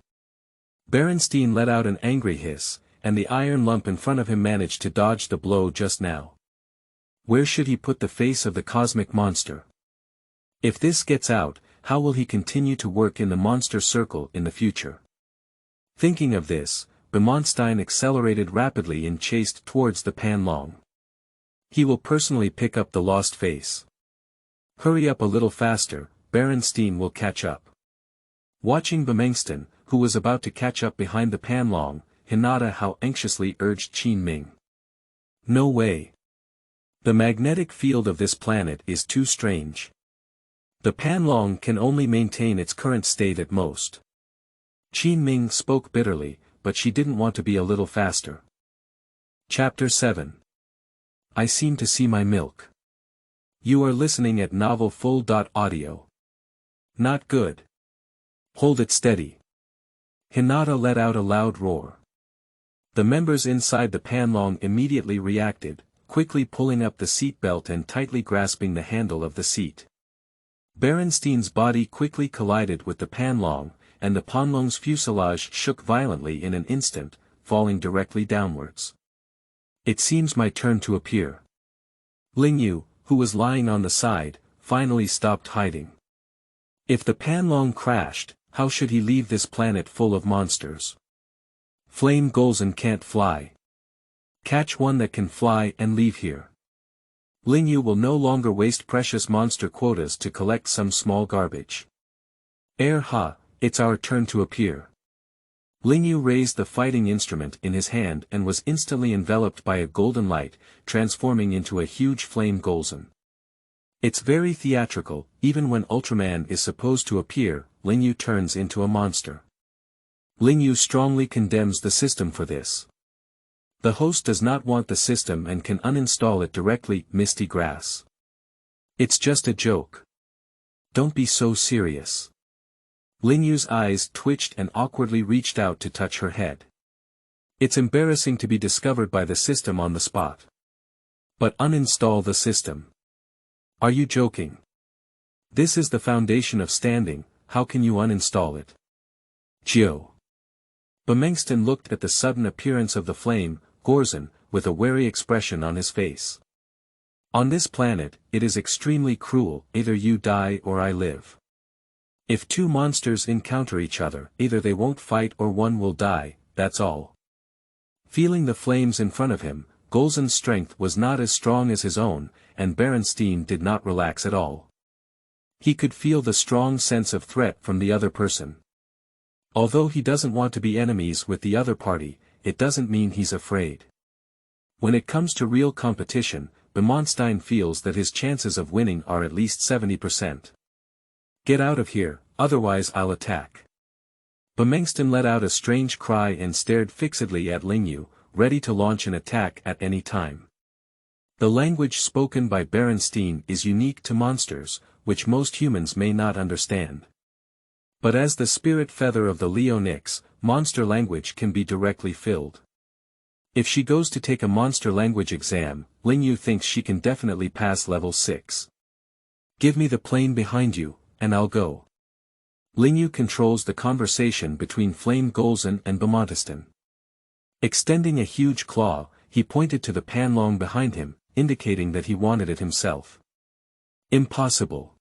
Berenstein let out an angry hiss, and the iron lump in front of him managed to dodge the blow just now. Where should he put the face of the cosmic monster? If this gets out, how will he continue to work in the monster circle in the future? Thinking of this, Berenstein accelerated rapidly and chased towards the Panlong. He will personally pick up the lost face. Hurry up a little faster, Berenstein will catch up. Watching Berenstein, who was about to catch up behind the Panlong, Hinata how anxiously urged Qin Ming. No way. The magnetic field of this planet is too strange. The Panlong can only maintain its current state at most. Qin Ming spoke bitterly, but she didn't want to be a little faster. Chapter 7. I seem to see my milk. You are listening at Novel Full.audio. Not good. Hold it steady. Hinata let out a loud roar. The members inside the Panlong immediately reacted, quickly pulling up the seat belt and tightly grasping the handle of the seat. Berenstein's body quickly collided with the Panlong, and the Panlong's fuselage shook violently in an instant, falling directly downwards. It seems my turn to appear. Lingyu, who was lying on the side, finally stopped hiding. If the Panlong crashed, how should he leave this planet full of monsters? Flame Golzan can't fly. Catch one that can fly and leave here. Lingyu will no longer waste precious monster quotas to collect some small garbage. It's our turn to appear. Lingyu raised the fighting instrument in his hand and was instantly enveloped by a golden light, transforming into a huge flame Golzan. It's very theatrical. Even when Ultraman is supposed to appear, Lingyu turns into a monster. Lingyu strongly condemns the system for this. The host does not want the system and can uninstall it directly. Misty Grass. It's just a joke. Don't be so serious. Lingyu's eyes twitched and awkwardly reached out to touch her head. It's embarrassing to be discovered by the system on the spot. But uninstall the system. Are you joking? This is the foundation of standing, how can you uninstall it? Gio. Berenstein looked at the sudden appearance of the flame, Golzan, with a wary expression on his face. On this planet, it is extremely cruel, either you die or I live. If two monsters encounter each other, either they won't fight or one will die, that's all. Feeling the flames in front of him, Golzan's strength was not as strong as his own, and Berenstein did not relax at all. He could feel the strong sense of threat from the other person. Although he doesn't want to be enemies with the other party, it doesn't mean he's afraid. When it comes to real competition, Berenstein feels that his chances of winning are at least 70%. Get out of here, otherwise I'll attack. Berenstein let out a strange cry and stared fixedly at Lingyu, ready to launch an attack at any time. The language spoken by Berenstein is unique to monsters, which most humans may not understand. But as the spirit feather of the Leonix, monster language can be directly filled. If she goes to take a monster language exam, Lingyu thinks she can definitely pass level 6. Give me the plane behind you, and I'll go. Lingyu controls the conversation between Flame Golzan and Berenstein. Extending a huge claw, he pointed to the Panlong behind him, indicating that he wanted it himself. Impossible.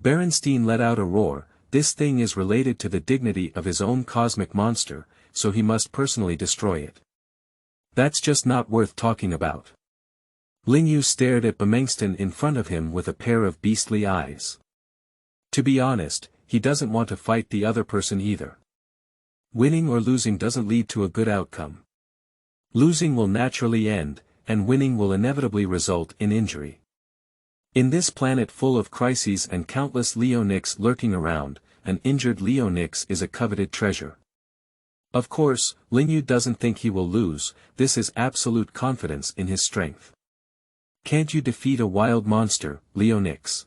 Berenstein let out a roar. This thing is related to the dignity of his own cosmic monster, so he must personally destroy it. That's just not worth talking about. Lingyu stared at Berenstein in front of him with a pair of beastly eyes. To be honest, he doesn't want to fight the other person either. Winning or losing doesn't lead to a good outcome. Losing will naturally end, and winning will inevitably result in injury. In this planet full of crises and countless Leonix lurking around, an injured Leonix is a coveted treasure. Of course, Lingyu doesn't think he will lose, this is absolute confidence in his strength. Can't you defeat a wild monster, Leonix?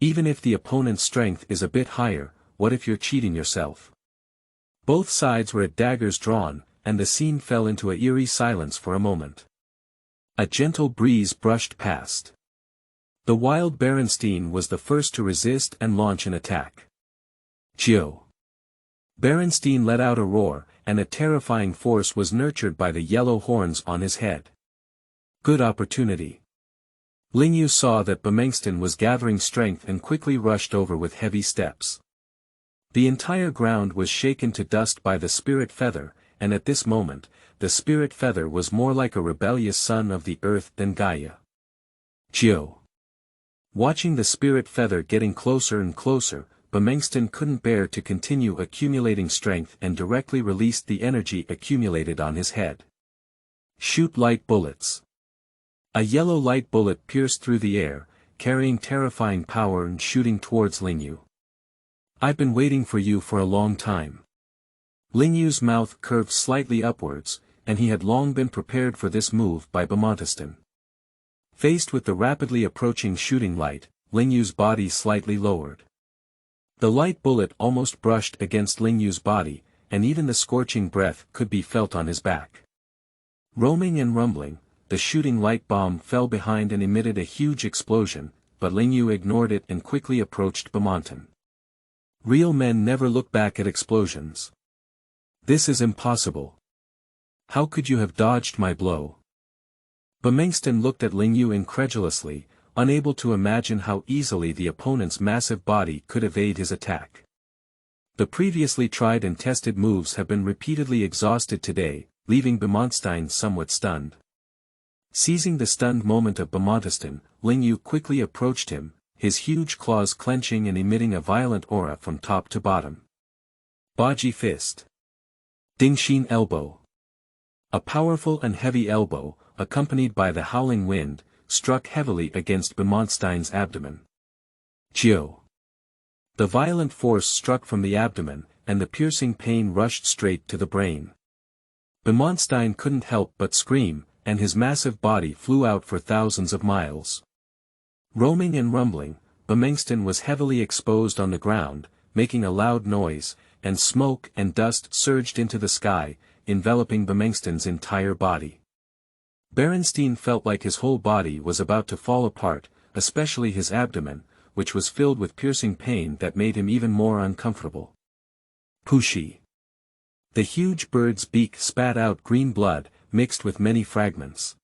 Even if the opponent's strength is a bit higher, what if you're cheating yourself? Both sides were at daggers drawn, and the scene fell into a eerie silence for a moment. A gentle breeze brushed past. The wild Berenstein was the first to resist and launch an attack. Chio. Berenstein let out a roar, and a terrifying force was nurtured by the yellow horns on his head. Good opportunity. Lingyu saw that Bemengston was gathering strength and quickly rushed over with heavy steps. The entire ground was shaken to dust by the spirit feather, and at this moment, the spirit feather was more like a rebellious son of the earth than Gaia. Chio. Watching the spirit feather getting closer and closer, Bemengston couldn't bear to continue accumulating strength and directly released the energy accumulated on his head. Shoot light bullets. A yellow light bullet pierced through the air, carrying terrifying power and shooting towards Lingyu. I've been waiting for you for a long time. Lingyu's mouth curved slightly upwards, and he had long been prepared for this move by Bemengston. Faced with the rapidly approaching shooting light, Lingyu's body slightly lowered. The light bullet almost brushed against Lingyu's body, and even the scorching breath could be felt on his back. Roaming and rumbling, the shooting light bomb fell behind and emitted a huge explosion, but Lingyu ignored it and quickly approached Bemengston. Real men never look back at explosions. This is impossible. How could you have dodged my blow? Bemengston looked at Lingyu incredulously, unable to imagine how easily the opponent's massive body could evade his attack. The previously tried and tested moves have been repeatedly exhausted today, leaving Bemengston somewhat stunned. Seizing the stunned moment of Bemengston, Lingyu quickly approached him, his huge claws clenching and emitting a violent aura from top to bottom. Baji fist. Dingshin elbow. A powerful and heavy elbow, accompanied by the howling wind, struck heavily against Bemengston's abdomen. Chio. The violent force struck from the abdomen, and the piercing pain rushed straight to the brain. Bemengston couldn't help but scream, and his massive body flew out for thousands of miles. Roaming and rumbling, Bemengston was heavily exposed on the ground, making a loud noise, and smoke and dust surged into the sky, enveloping Bemengston's entire body. Berenstein felt like his whole body was about to fall apart, especially his abdomen, which was filled with piercing pain that made him even more uncomfortable. Pushi. The huge bird's beak spat out green blood, mixed with many fragments.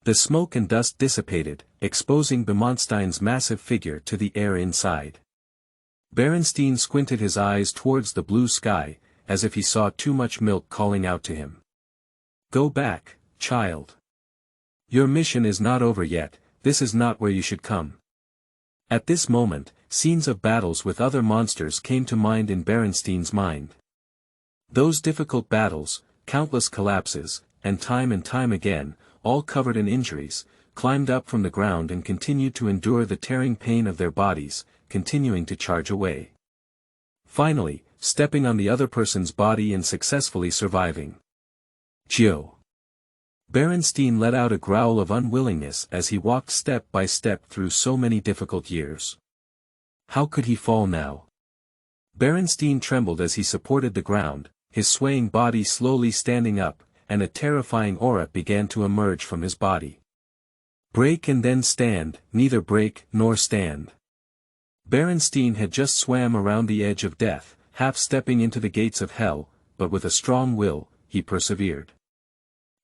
The smoke and dust dissipated, exposing Bemengston's massive figure to the air inside. Berenstein squinted his eyes towards the blue sky, as if he saw too much milk calling out to him. Go back, child. Your mission is not over yet, this is not where you should come. At this moment, scenes of battles with other monsters came to mind in Berenstein's mind. Those difficult battles, countless collapses, and time again, all covered in injuries, climbed up from the ground and continued to endure the tearing pain of their bodies, continuing to charge away. Finally, stepping on the other person's body and successfully surviving. Chio. Berenstein let out a growl of unwillingness as he walked step by step through so many difficult years. How could he fall now? Berenstein trembled as he supported the ground, his swaying body slowly standing up, and a terrifying aura began to emerge from his body. Break and then stand, neither break nor stand. Berenstein had just swam around the edge of death, half stepping into the gates of hell, but with a strong will, he persevered.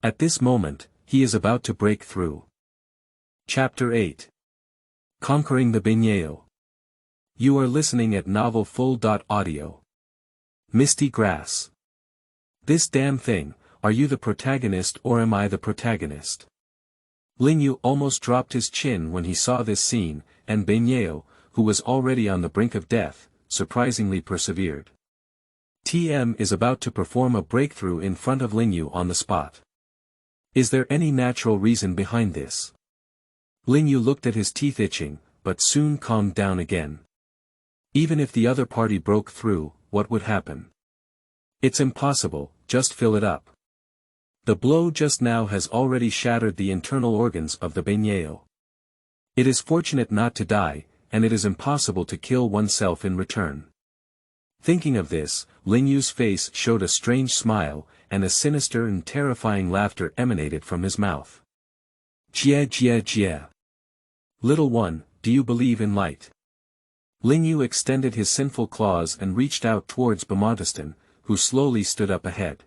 At this moment, he is about to break through. Chapter 8. Conquering the Beiniao. You are listening at novelfull.audio. Misty Grass. This damn thing, are you the protagonist or am I the protagonist? Lingyu almost dropped his chin when he saw this scene, and Beiniao, who was already on the brink of death, surprisingly persevered. TM is about to perform a breakthrough in front of Lingyu on the spot. Is there any natural reason behind this? Lingyu looked at his teeth itching, but soon calmed down again. Even if the other party broke through, what would happen? It's impossible, just fill it up. The blow just now has already shattered the internal organs of the Beiniao. It is fortunate not to die, and it is impossible to kill oneself in return. Thinking of this, Lingyu's face showed a strange smile, and a sinister and terrifying laughter emanated from his mouth. Jia jia jia. Little one, do you believe in light? Lingyu extended his sinful claws and reached out towards Bemonstein, who slowly stood up ahead.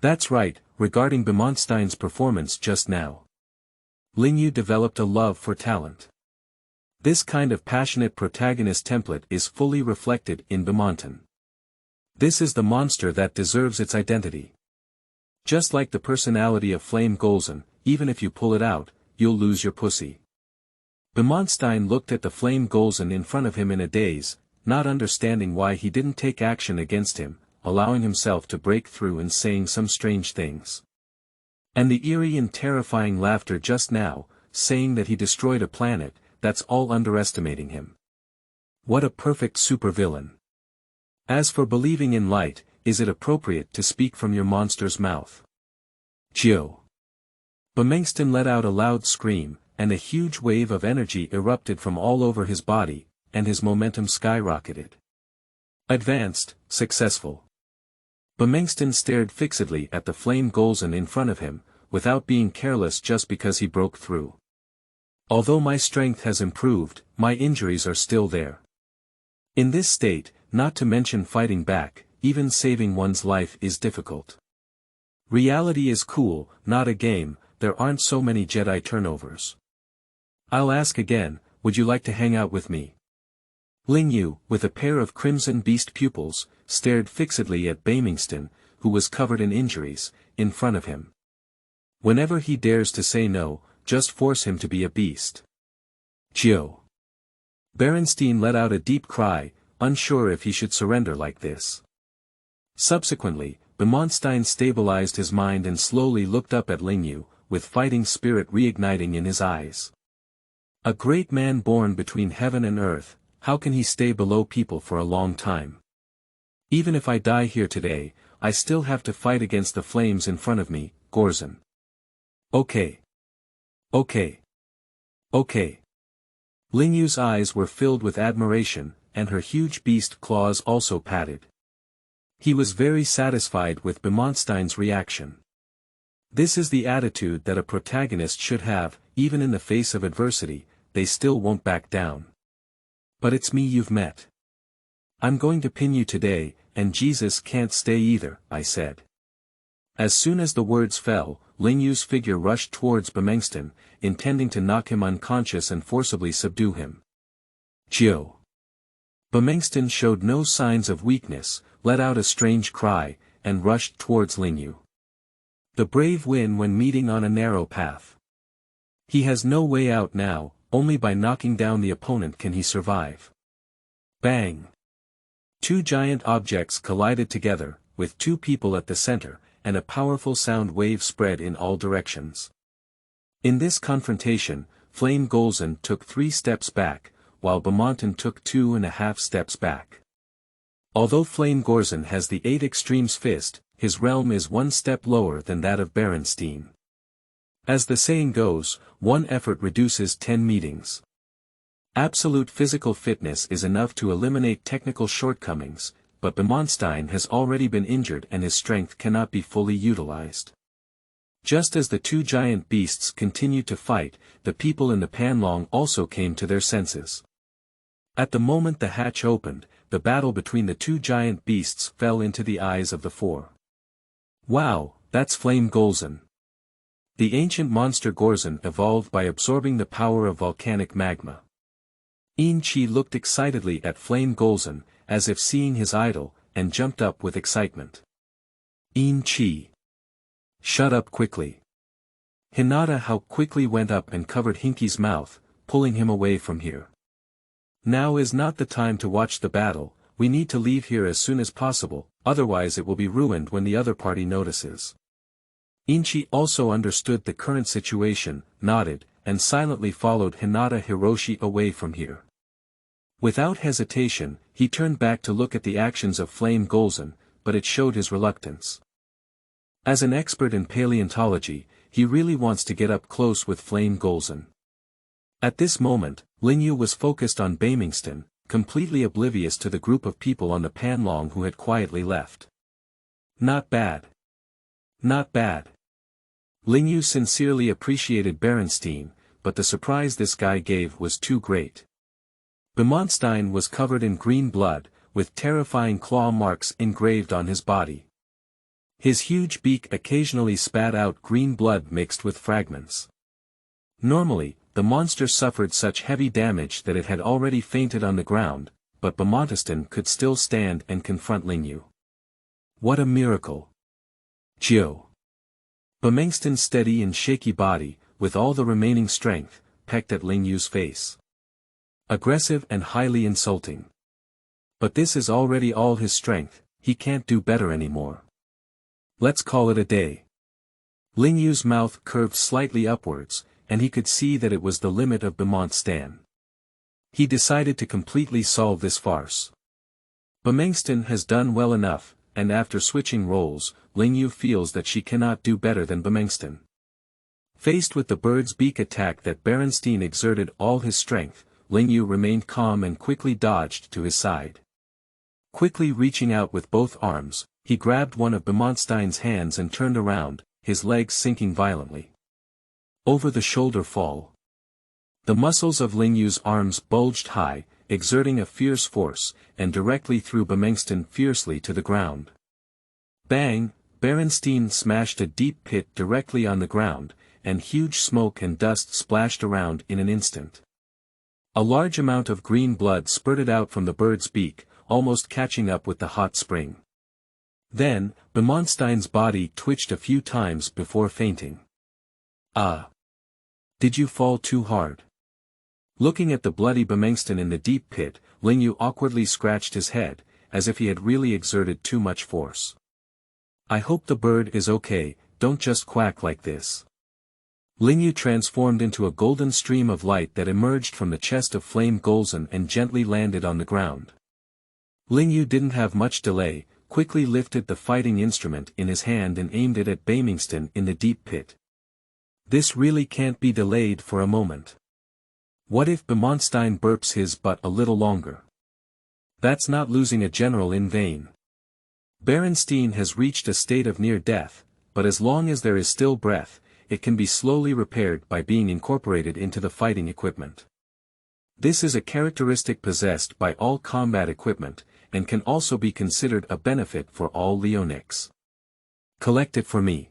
That's right, regarding Bemonstein's performance just now. Lingyu developed a love for talent. This kind of passionate protagonist template is fully reflected in Bemonstein. This is the monster that deserves its identity. Just like the personality of Flame Golzan, even if you pull it out, you'll lose your pussy. Bemonstein looked at the Flame Golzan in front of him in a daze, not understanding why he didn't take action against him, allowing himself to break through and saying some strange things. And the eerie and terrifying laughter just now, saying that he destroyed a planet, that's all underestimating him. What a perfect supervillain. As for believing in light, is it appropriate to speak from your monster's mouth? Gio. Bemonstein let out a loud scream, and a huge wave of energy erupted from all over his body, and his momentum skyrocketed. Advanced, successful. Bemonstein stared fixedly at the Flame Golzan in front of him, without being careless just because he broke through. Although my strength has improved, my injuries are still there. In this state, not to mention fighting back, even saving one's life is difficult. Reality is cool, not a game, there aren't so many Jedi turnovers. I'll ask again, would you like to hang out with me? Lingyu, with a pair of crimson beast pupils, stared fixedly at Bemonstein, who was covered in injuries, in front of him. Whenever he dares to say no, just force him to be a beast. Gio. Berenstein let out a deep cry, unsure if he should surrender like this. Subsequently, Bemonstein stabilized his mind and slowly looked up at Lingyu, with fighting spirit reigniting in his eyes. A great man born between heaven and earth, how can he stay below people for a long time? Even if I die here today, I still have to fight against the flames in front of me, Golzan. Okay. Okay. Okay. Lingyu's eyes were filled with admiration, and her huge beast claws also patted. He was very satisfied with Bemonstein's reaction. This is the attitude that a protagonist should have, even in the face of adversity, they still won't back down. But it's me you've met. I'm going to pin you today, and Jesus can't stay either, I said. As soon as the words fell, Lingyu's figure rushed towards Bemonstein, intending to knock him unconscious and forcibly subdue him. Gio. Bemonstein showed no signs of weakness, let out a strange cry, and rushed towards Lingyu. The brave win when meeting on a narrow path. He has no way out now, only by knocking down the opponent can he survive. Bang! Two giant objects collided together, with two people at the center, and a powerful sound wave spread in all directions. In this confrontation, Flame Golzan took 3 steps back, while Bemonstein took 2.5 steps back. Although Flame Golzan has the 8 extremes fist, his realm is 1 step lower than that of Berenstein. As the saying goes, 1 effort reduces 10 meetings. Absolute physical fitness is enough to eliminate technical shortcomings, but Bemonstein has already been injured and his strength cannot be fully utilized. Just as the 2 giant beasts continued to fight, the people in the Panlong also came to their senses. At the moment the hatch opened, the battle between the 2 giant beasts fell into the eyes of the 4. Wow, that's Flame Golzan. The ancient monster Golzan evolved by absorbing the power of volcanic magma. Chi looked excitedly at Flame Golzan, as if seeing his idol, and jumped up with excitement. Chi. Shut up quickly. Hinata how quickly went up and covered Hinky's mouth, pulling him away from here. Now is not the time to watch the battle, we need to leave here as soon as possible, otherwise it will be ruined when the other party notices. Inchi also understood the current situation, nodded, and silently followed Hinata Hiroshi away from here. Without hesitation, he turned back to look at the actions of Flame Golzan, but it showed his reluctance. As an expert in paleontology, he really wants to get up close with Flame Golzan. At this moment, Lingyu was focused on Beiniao, completely oblivious to the group of people on the Panlong who had quietly left. Not bad. Not bad. Lingyu sincerely appreciated Berenstein, but the surprise this guy gave was too great. Beiniao was covered in green blood, with terrifying claw marks engraved on his body. His huge beak occasionally spat out green blood mixed with fragments. Normally, the monster suffered such heavy damage that it had already fainted on the ground, but Beiniao could still stand and confront Lingyu. What a miracle! Jio! Beiniao's steady and shaky body, with all the remaining strength, pecked at Lingyu's face. Aggressive and highly insulting. But this is already all his strength, he can't do better anymore. Let's call it a day. Lingyu's mouth curved slightly upwards, and he could see that it was the limit of Beiniao. He decided to completely solve this farce. Beiniao has done well enough, and after switching roles, Lingyu feels that she cannot do better than Beiniao. Faced with the bird's beak attack that Berenstein exerted all his strength, Lingyu remained calm and quickly dodged to his side. Quickly reaching out with both arms, he grabbed one of Beiniao's hands and turned around, his legs sinking violently. Over the shoulder fall. The muscles of Lingyu's arms bulged high, exerting a fierce force, and directly threw Beiniao fiercely to the ground. Bang! Berenstein smashed a deep pit directly on the ground, and huge smoke and dust splashed around in an instant. A large amount of green blood spurted out from the bird's beak, almost catching up with the hot spring. Then, Beiniao's body twitched a few times before fainting. Ah! Did you fall too hard? Looking at the bloody Beiniao in the deep pit, Lingyu awkwardly scratched his head, as if he had really exerted too much force. I hope the bird is okay, don't just quack like this. Lingyu transformed into a golden stream of light that emerged from the chest of Flame Golzan and gently landed on the ground. Lingyu didn't have much delay, quickly lifted the fighting instrument in his hand and aimed it at Beiniao in the deep pit. This really can't be delayed for a moment. What if Beiniao burps his butt a little longer? That's not losing a general in vain. Berenstein has reached a state of near death, but as long as there is still breath, it can be slowly repaired by being incorporated into the fighting equipment. This is a characteristic possessed by all combat equipment, and can also be considered a benefit for all Leonix. Collect it for me.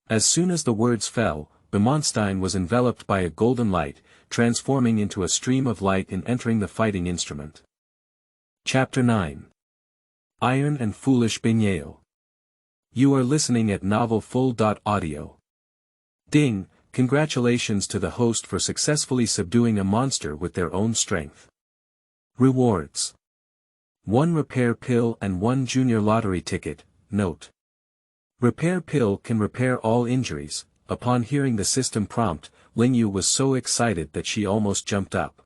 As soon as the words fell, Beiniao was enveloped by a golden light, transforming into a stream of light and entering the fighting instrument. Chapter 9. Iron and Foolish Beiniao. You are listening at novelfull.audio. Ding, congratulations to the host for successfully subduing a monster with their own strength. Rewards. 1 repair pill and 1 junior lottery ticket. Note. Repair pill can repair all injuries. Upon hearing the system prompt, Lingyu was so excited that she almost jumped up.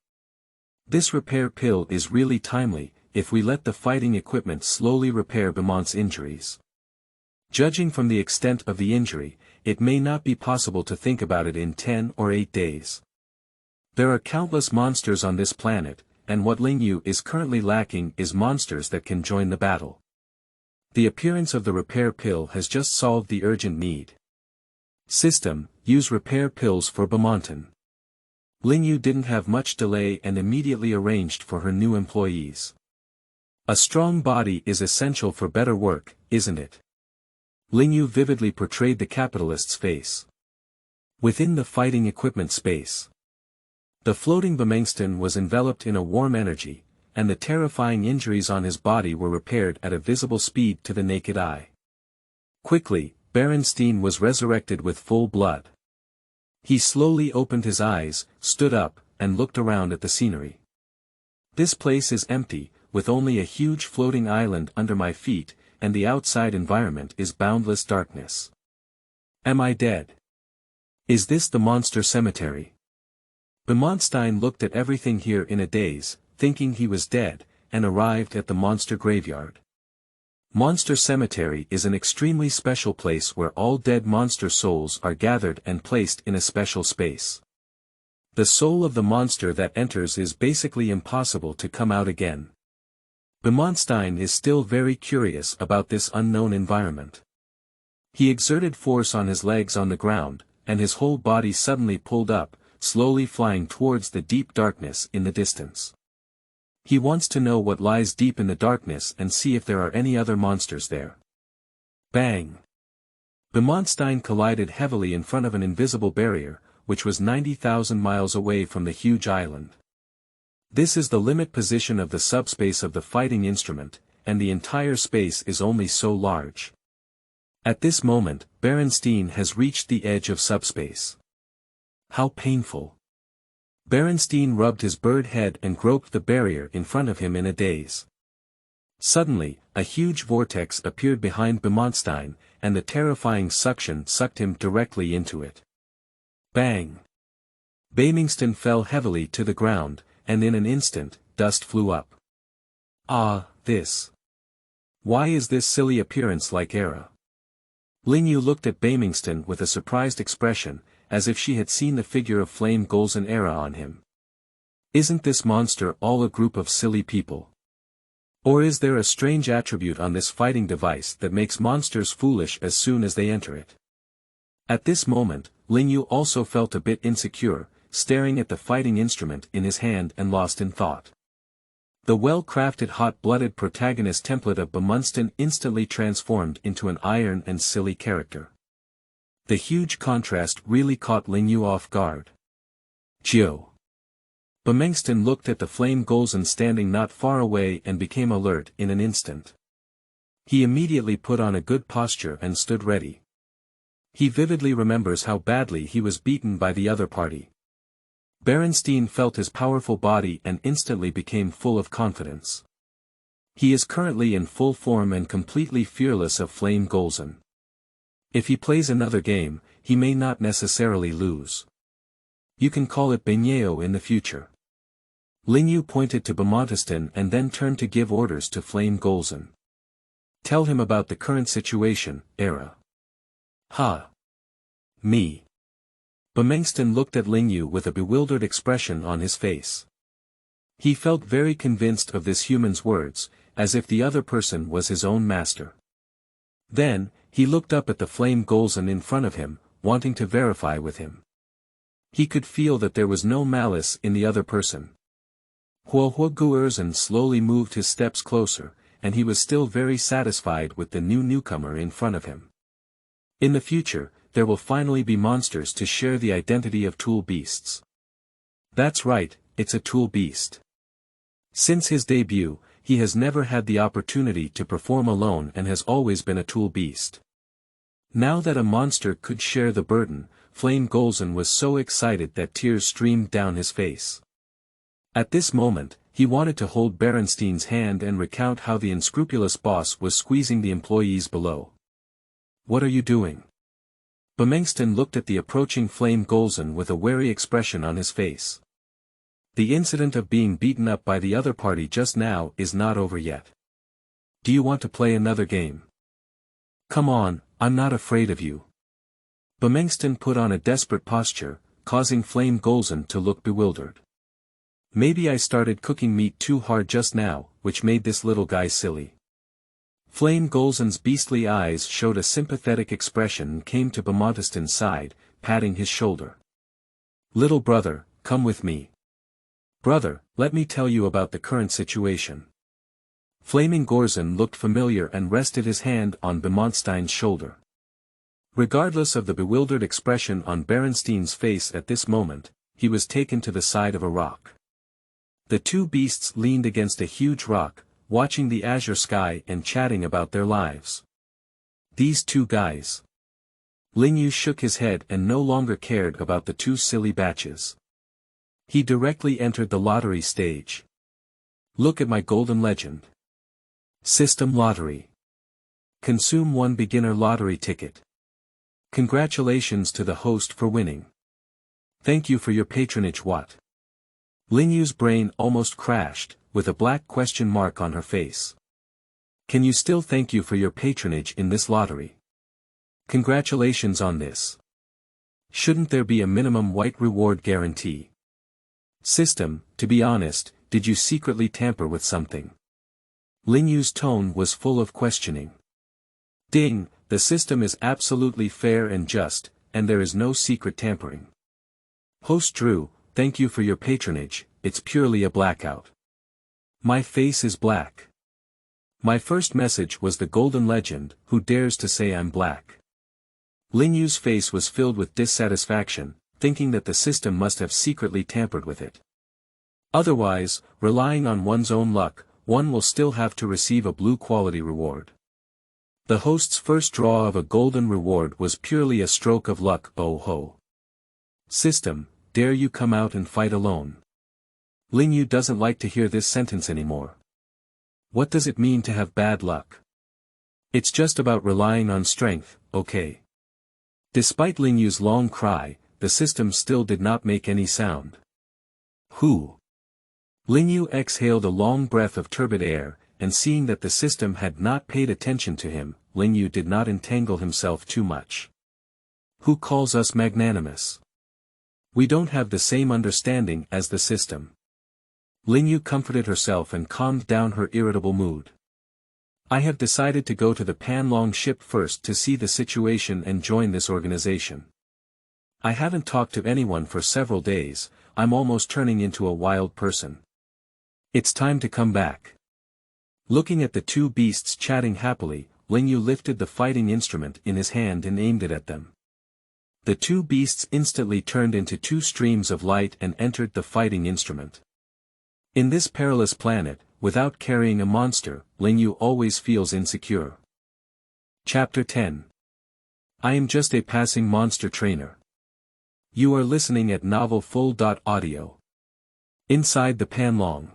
This repair pill is really timely, if we let the fighting equipment slowly repair Beiniao's injuries. Judging from the extent of the injury, it may not be possible to think about it in 10 or 8 days. There are countless monsters on this planet, and what Lingyu is currently lacking is monsters that can join the battle. The appearance of the repair pill has just solved the urgent need. System, use repair pills for Beiniao. Lingyu didn't have much delay and immediately arranged for her new employees. A strong body is essential for better work, isn't it? Lingyu vividly portrayed the capitalist's face. Within the fighting equipment space, the floating Beiniao was enveloped in a warm energy, and the terrifying injuries on his body were repaired at a visible speed to the naked eye. Quickly, Berenstein was resurrected with full blood. He slowly opened his eyes, stood up, and looked around at the scenery. This place is empty, with only a huge floating island under my feet, and the outside environment is boundless darkness. Am I dead? Is this the monster cemetery? Bemonstein looked at everything here in a daze, thinking he was dead, and arrived at the monster graveyard. Monster Cemetery is an extremely special place where all dead monster souls are gathered and placed in a special space. The soul of the monster that enters is basically impossible to come out again. Bemonstein is still very curious about this unknown environment. He exerted force on his legs on the ground, and his whole body suddenly pulled up, slowly flying towards the deep darkness in the distance. He wants to know what lies deep in the darkness and see if there are any other monsters there. Bang! Bemonstein collided heavily in front of an invisible barrier, which was 90,000 miles away from the huge island. This is the limit position of the subspace of the fighting instrument, and the entire space is only so large. At this moment, Berenstein has reached the edge of subspace. How painful! Berenstein rubbed his bird head and groped the barrier in front of him in a daze. Suddenly, a huge vortex appeared behind Bemonstein, and the terrifying suction sucked him directly into it. Bang! Beiniao fell heavily to the ground, and in an instant, dust flew up. Ah, this! Why is this silly appearance like Era? Lingyu looked at Beiniao with a surprised expression, as if she had seen the figure of flame Golzan Era on him. Isn't this monster all a group of silly people? Or is there a strange attribute on this fighting device that makes monsters foolish as soon as they enter it? At this moment, Lingyu also felt a bit insecure, staring at the fighting instrument in his hand and lost in thought. The well-crafted hot-blooded protagonist template of Bemonstein instantly transformed into an iron and silly character. The huge contrast really caught Lingyu off guard. Jio. Bemonstein looked at the flame Golzan standing not far away and became alert in an instant. He immediately put on a good posture and stood ready. He vividly remembers how badly he was beaten by the other party. Berenstein felt his powerful body and instantly became full of confidence. He is currently in full form and completely fearless of flame Golzan. If he plays another game, he may not necessarily lose. You can call it Beiniao in the future. Lingyu pointed to Bemonstein and then turned to give orders to flame Golzan. Tell him about the current situation, Era. Ha! Me. Bemonstein looked at Lingyu with a bewildered expression on his face. He felt very convinced of this human's words, as if the other person was his own master. Then, he looked up at the flame Golzan in front of him, wanting to verify with him. He could feel that there was no malice in the other person. Guerzan slowly moved his steps closer, and he was still very satisfied with the new newcomer in front of him. In the future, there will finally be monsters to share the identity of tool beasts. That's right, it's a tool beast. Since his debut, he has never had the opportunity to perform alone and has always been a tool beast. Now that a monster could share the burden, Flame Golzan was so excited that tears streamed down his face. At this moment, he wanted to hold Berenstein's hand and recount how the unscrupulous boss was squeezing the employees below. What are you doing? Bemonstein looked at the approaching Flame Golzan with a wary expression on his face. The incident of being beaten up by the other party just now is not over yet. Do you want to play another game? Come on, I'm not afraid of you. Bemonstein put on a desperate posture, causing Flame Golzan to look bewildered. Maybe I started cooking meat too hard just now, which made this little guy silly. Flame Golzan's beastly eyes showed a sympathetic expression and came to Bemonstein's side, patting his shoulder. Little brother, come with me. Brother, let me tell you about the current situation. Flaming Golzan looked familiar and rested his hand on Bemonstein's shoulder. Regardless of the bewildered expression on Berenstein's face at this moment, he was taken to the side of a rock. The two beasts leaned against a huge rock, watching the azure sky and chatting about their lives. These two guys. Lingyu shook his head and no longer cared about the two silly batches. He directly entered the lottery stage. Look at my golden legend. System lottery. Consume 1 beginner lottery ticket. Congratulations to the host for winning. Thank you for your patronage. What? Lingyu's brain almost crashed, with a black question mark on her face. Can you still thank you for your patronage in this lottery? Congratulations on this. Shouldn't there be a minimum white reward guarantee? System, to be honest, did you secretly tamper with something? Lingyu's tone was full of questioning. Ding, the system is absolutely fair and just, and there is no secret tampering. Host Drew, thank you for your patronage, it's purely a blackout. My face is black. My first message was the golden legend, who dares to say I'm black? Lingyu's face was filled with dissatisfaction, thinking that the system must have secretly tampered with it. Otherwise, relying on one's own luck, one will still have to receive a blue quality reward. The host's first draw of a golden reward was purely a stroke of luck. Oh ho. System, dare you come out and fight alone? Lingyu doesn't like to hear this sentence anymore. What does it mean to have bad luck? It's just about relying on strength, okay? Despite Lingyu's long cry, the system still did not make any sound. Who? Lingyu exhaled a long breath of turbid air, and seeing that the system had not paid attention to him, Lingyu did not entangle himself too much. Who calls us magnanimous? We don't have the same understanding as the system. Lingyu comforted herself and calmed down her irritable mood. I have decided to go to the Panlong ship first to see the situation and join this organization. I haven't talked to anyone for several days, I'm almost turning into a wild person. It's time to come back. Looking at the two beasts chatting happily, Lingyu lifted the fighting instrument in his hand and aimed it at them. The two beasts instantly turned into two streams of light and entered the fighting instrument. In this perilous planet, without carrying a monster, Lingyu always feels insecure. Chapter 10. I am just a passing monster trainer. You are listening at novelfull.audio. Inside the Panlong.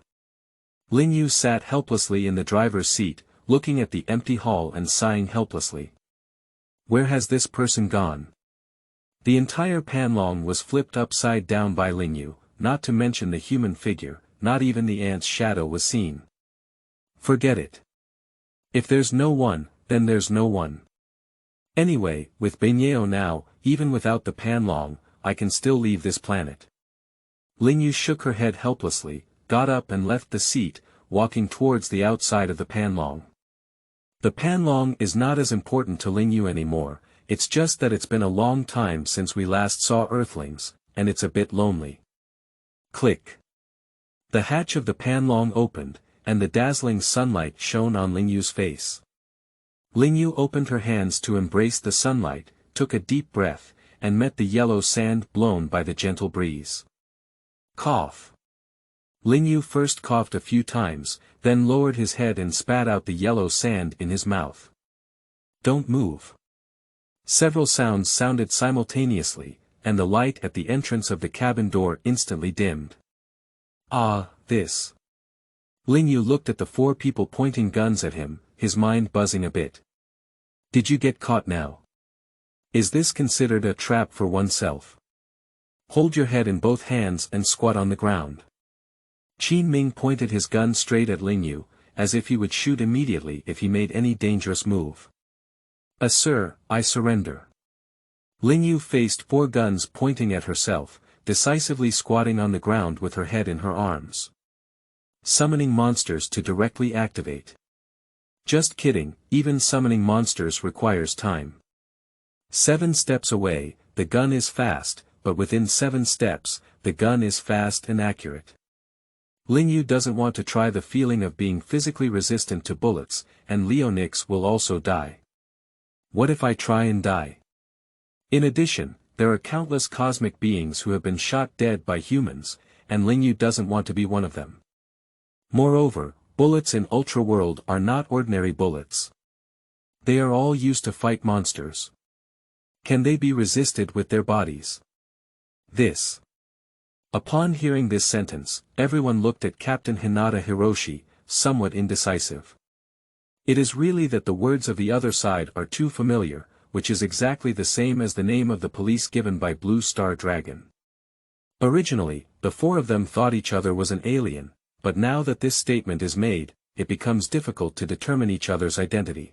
Lingyu sat helplessly in the driver's seat, looking at the empty hall and sighing helplessly. Where has this person gone? The entire Panlong was flipped upside down by Lingyu, not to mention the human figure, not even the ant's shadow was seen. Forget it. If there's no one, then there's no one. Anyway, with Beiniao now, even without the Panlong, I can still leave this planet. Lingyu shook her head helplessly, got up and left the seat, walking towards the outside of the Panlong. The Panlong is not as important to Lingyu anymore, it's just that it's been a long time since we last saw Earthlings, and it's a bit lonely. Click. The hatch of the Panlong opened, and the dazzling sunlight shone on Lingyu's face. Lingyu opened her hands to embrace the sunlight, took a deep breath, and met the yellow sand blown by the gentle breeze. Cough. Lingyu first coughed a few times, then lowered his head and spat out the yellow sand in his mouth. Don't move. Several sounds sounded simultaneously, and the light at the entrance of the cabin door instantly dimmed. Ah, this. Lingyu looked at the four people pointing guns at him, his mind buzzing a bit. Did you get caught now? Is this considered a trap for oneself? Hold your head in both hands and squat on the ground. Qin Ming pointed his gun straight at Lingyu, as if he would shoot immediately if he made any dangerous move. Sir, I surrender. Lingyu faced four guns pointing at herself, decisively squatting on the ground with her head in her arms. Summoning monsters to directly activate. Just kidding, even summoning monsters requires time. 7 steps away, the gun is fast, but within 7 steps, the gun is fast and accurate. Lingyu doesn't want to try the feeling of being physically resistant to bullets, and Leonix will also die. What if I try and die? In addition, there are countless cosmic beings who have been shot dead by humans, and Lingyu doesn't want to be one of them. Moreover, bullets in Ultra World are not ordinary bullets. They are all used to fight monsters. Can they be resisted with their bodies? This. Upon hearing this sentence, everyone looked at Captain Hinata Hiroshi, somewhat indecisive. It is really that the words of the other side are too familiar, which is exactly the same as the name of the police given by Blue Star Dragon. Originally, the four of them thought each other was an alien, but now that this statement is made, it becomes difficult to determine each other's identity.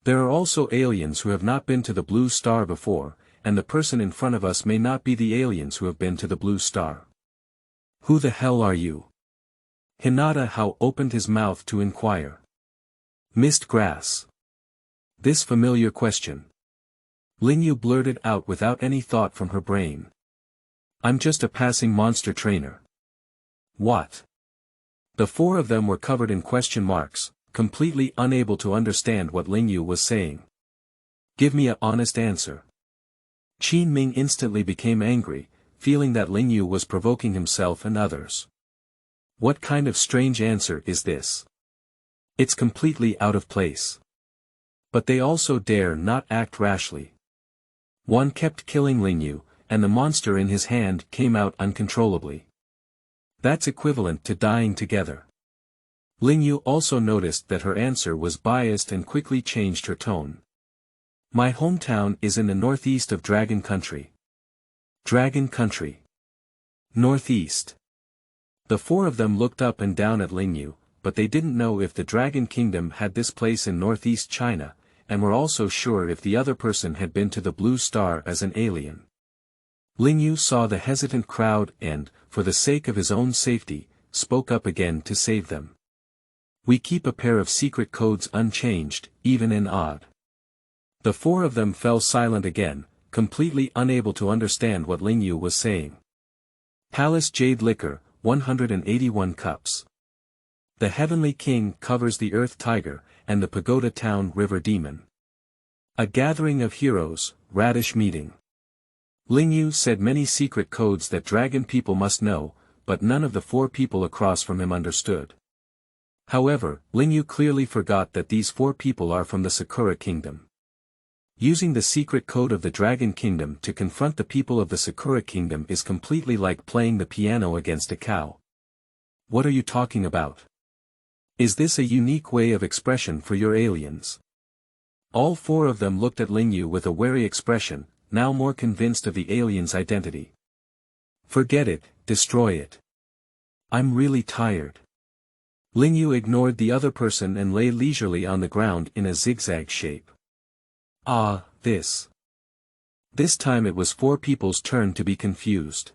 There are also aliens who have not been to the Blue Star before, and the person in front of us may not be the aliens who have been to the Blue Star. Who the hell are you? Hinata How opened his mouth to inquire. Mist grass. This familiar question. Lingyu blurted out without any thought from her brain. I'm just a passing monster trainer. What? The four of them were covered in question marks, completely unable to understand what Lingyu was saying. Give me an honest answer. Qin Ming instantly became angry, feeling that Lingyu was provoking himself and others. What kind of strange answer is this? It's completely out of place. But they also dare not act rashly. One kept killing Lingyu, and the monster in his hand came out uncontrollably. That's equivalent to dying together. Lingyu also noticed that her answer was biased and quickly changed her tone. My hometown is in the northeast of Dragon Country. Dragon Country. Northeast. The four of them looked up and down at Lingyu, but they didn't know if the Dragon Kingdom had this place in northeast China, and were also sure if the other person had been to the Blue Star as an alien. Lingyu saw the hesitant crowd and, for the sake of his own safety, spoke up again to save them. We keep a pair of secret codes unchanged, even in odd. The four of them fell silent again, completely unable to understand what Lingyu was saying. Palace Jade Liquor, 181 cups. The Heavenly King covers the Earth Tiger, and the Pagoda Town River Demon. A gathering of heroes, radish meeting. Lingyu said many secret codes that dragon people must know, but none of the four people across from him understood. However, Lingyu clearly forgot that these four people are from the Sakura Kingdom. Using the secret code of the Dragon Kingdom to confront the people of the Sakura Kingdom is completely like playing the piano against a cow. What are you talking about? Is this a unique way of expression for your aliens? All four of them looked at Lingyu with a wary expression, now more convinced of the alien's identity. Forget it, destroy it. I'm really tired. Lingyu ignored the other person and lay leisurely on the ground in a zigzag shape. Ah, this. This time it was four people's turn to be confused.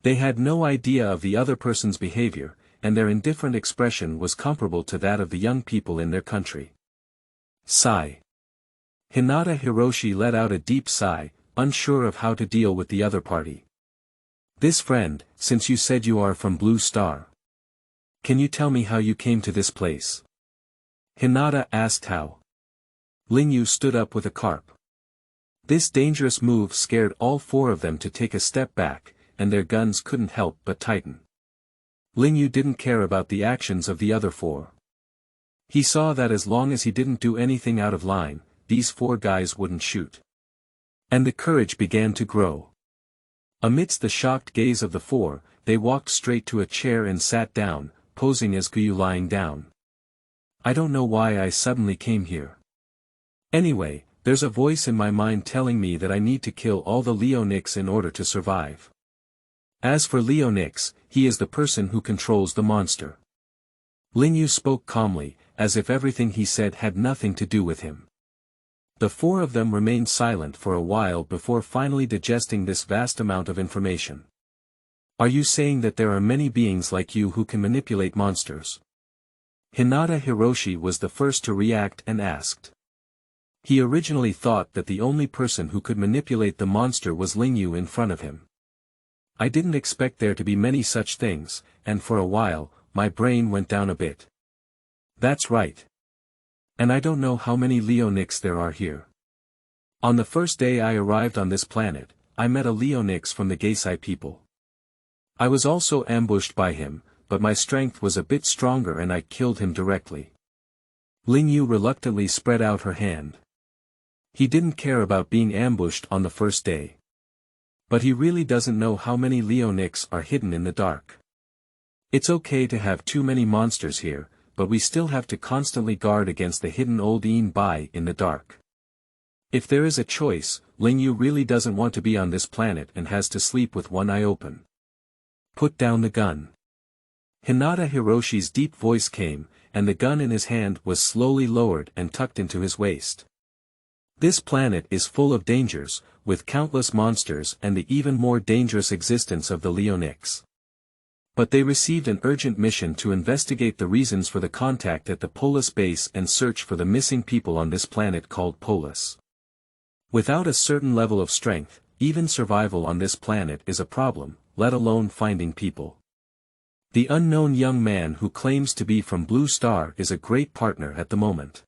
They had no idea of the other person's behavior, and their indifferent expression was comparable to that of the young people in their country. Sigh. Hinata Hiroshi let out a deep sigh, unsure of how to deal with the other party. This friend, since you said you are from Blue Star. Can you tell me how you came to this place? Hinata asked how. Lingyu stood up with a carp. This dangerous move scared all four of them to take a step back, and their guns couldn't help but tighten. Lingyu didn't care about the actions of the other four. He saw that as long as he didn't do anything out of line, these four guys wouldn't shoot. And the courage began to grow. Amidst the shocked gaze of the four, they walked straight to a chair and sat down, posing as Guyu lying down. I don't know why I suddenly came here. Anyway, there's a voice in my mind telling me that I need to kill all the Leonix in order to survive. As for Leonix, he is the person who controls the monster. Lingyu spoke calmly, as if everything he said had nothing to do with him. The four of them remained silent for a while before finally digesting this vast amount of information. Are you saying that there are many beings like you who can manipulate monsters? Hinata Hiroshi was the first to react and asked. He originally thought that the only person who could manipulate the monster was Lingyu in front of him. I didn't expect there to be many such things, and for a while, my brain went down a bit. That's right. And I don't know how many Leonix there are here. On the first day I arrived on this planet, I met a Leonix from the Geisai people. I was also ambushed by him, but my strength was a bit stronger and I killed him directly. Lingyu reluctantly spread out her hand. He didn't care about being ambushed on the first day. But he really doesn't know how many Leonix are hidden in the dark. It's okay to have too many monsters here, but we still have to constantly guard against the hidden old Bai in the dark. If there is a choice, Lingyu really doesn't want to be on this planet and has to sleep with one eye open. Put down the gun. Hinata Hiroshi's deep voice came, and the gun in his hand was slowly lowered and tucked into his waist. This planet is full of dangers, with countless monsters and the even more dangerous existence of the Leonix. But they received an urgent mission to investigate the reasons for the contact at the Polis base and search for the missing people on this planet called Polis. Without a certain level of strength, even survival on this planet is a problem, let alone finding people. The unknown young man who claims to be from Blue Star is a great partner at the moment.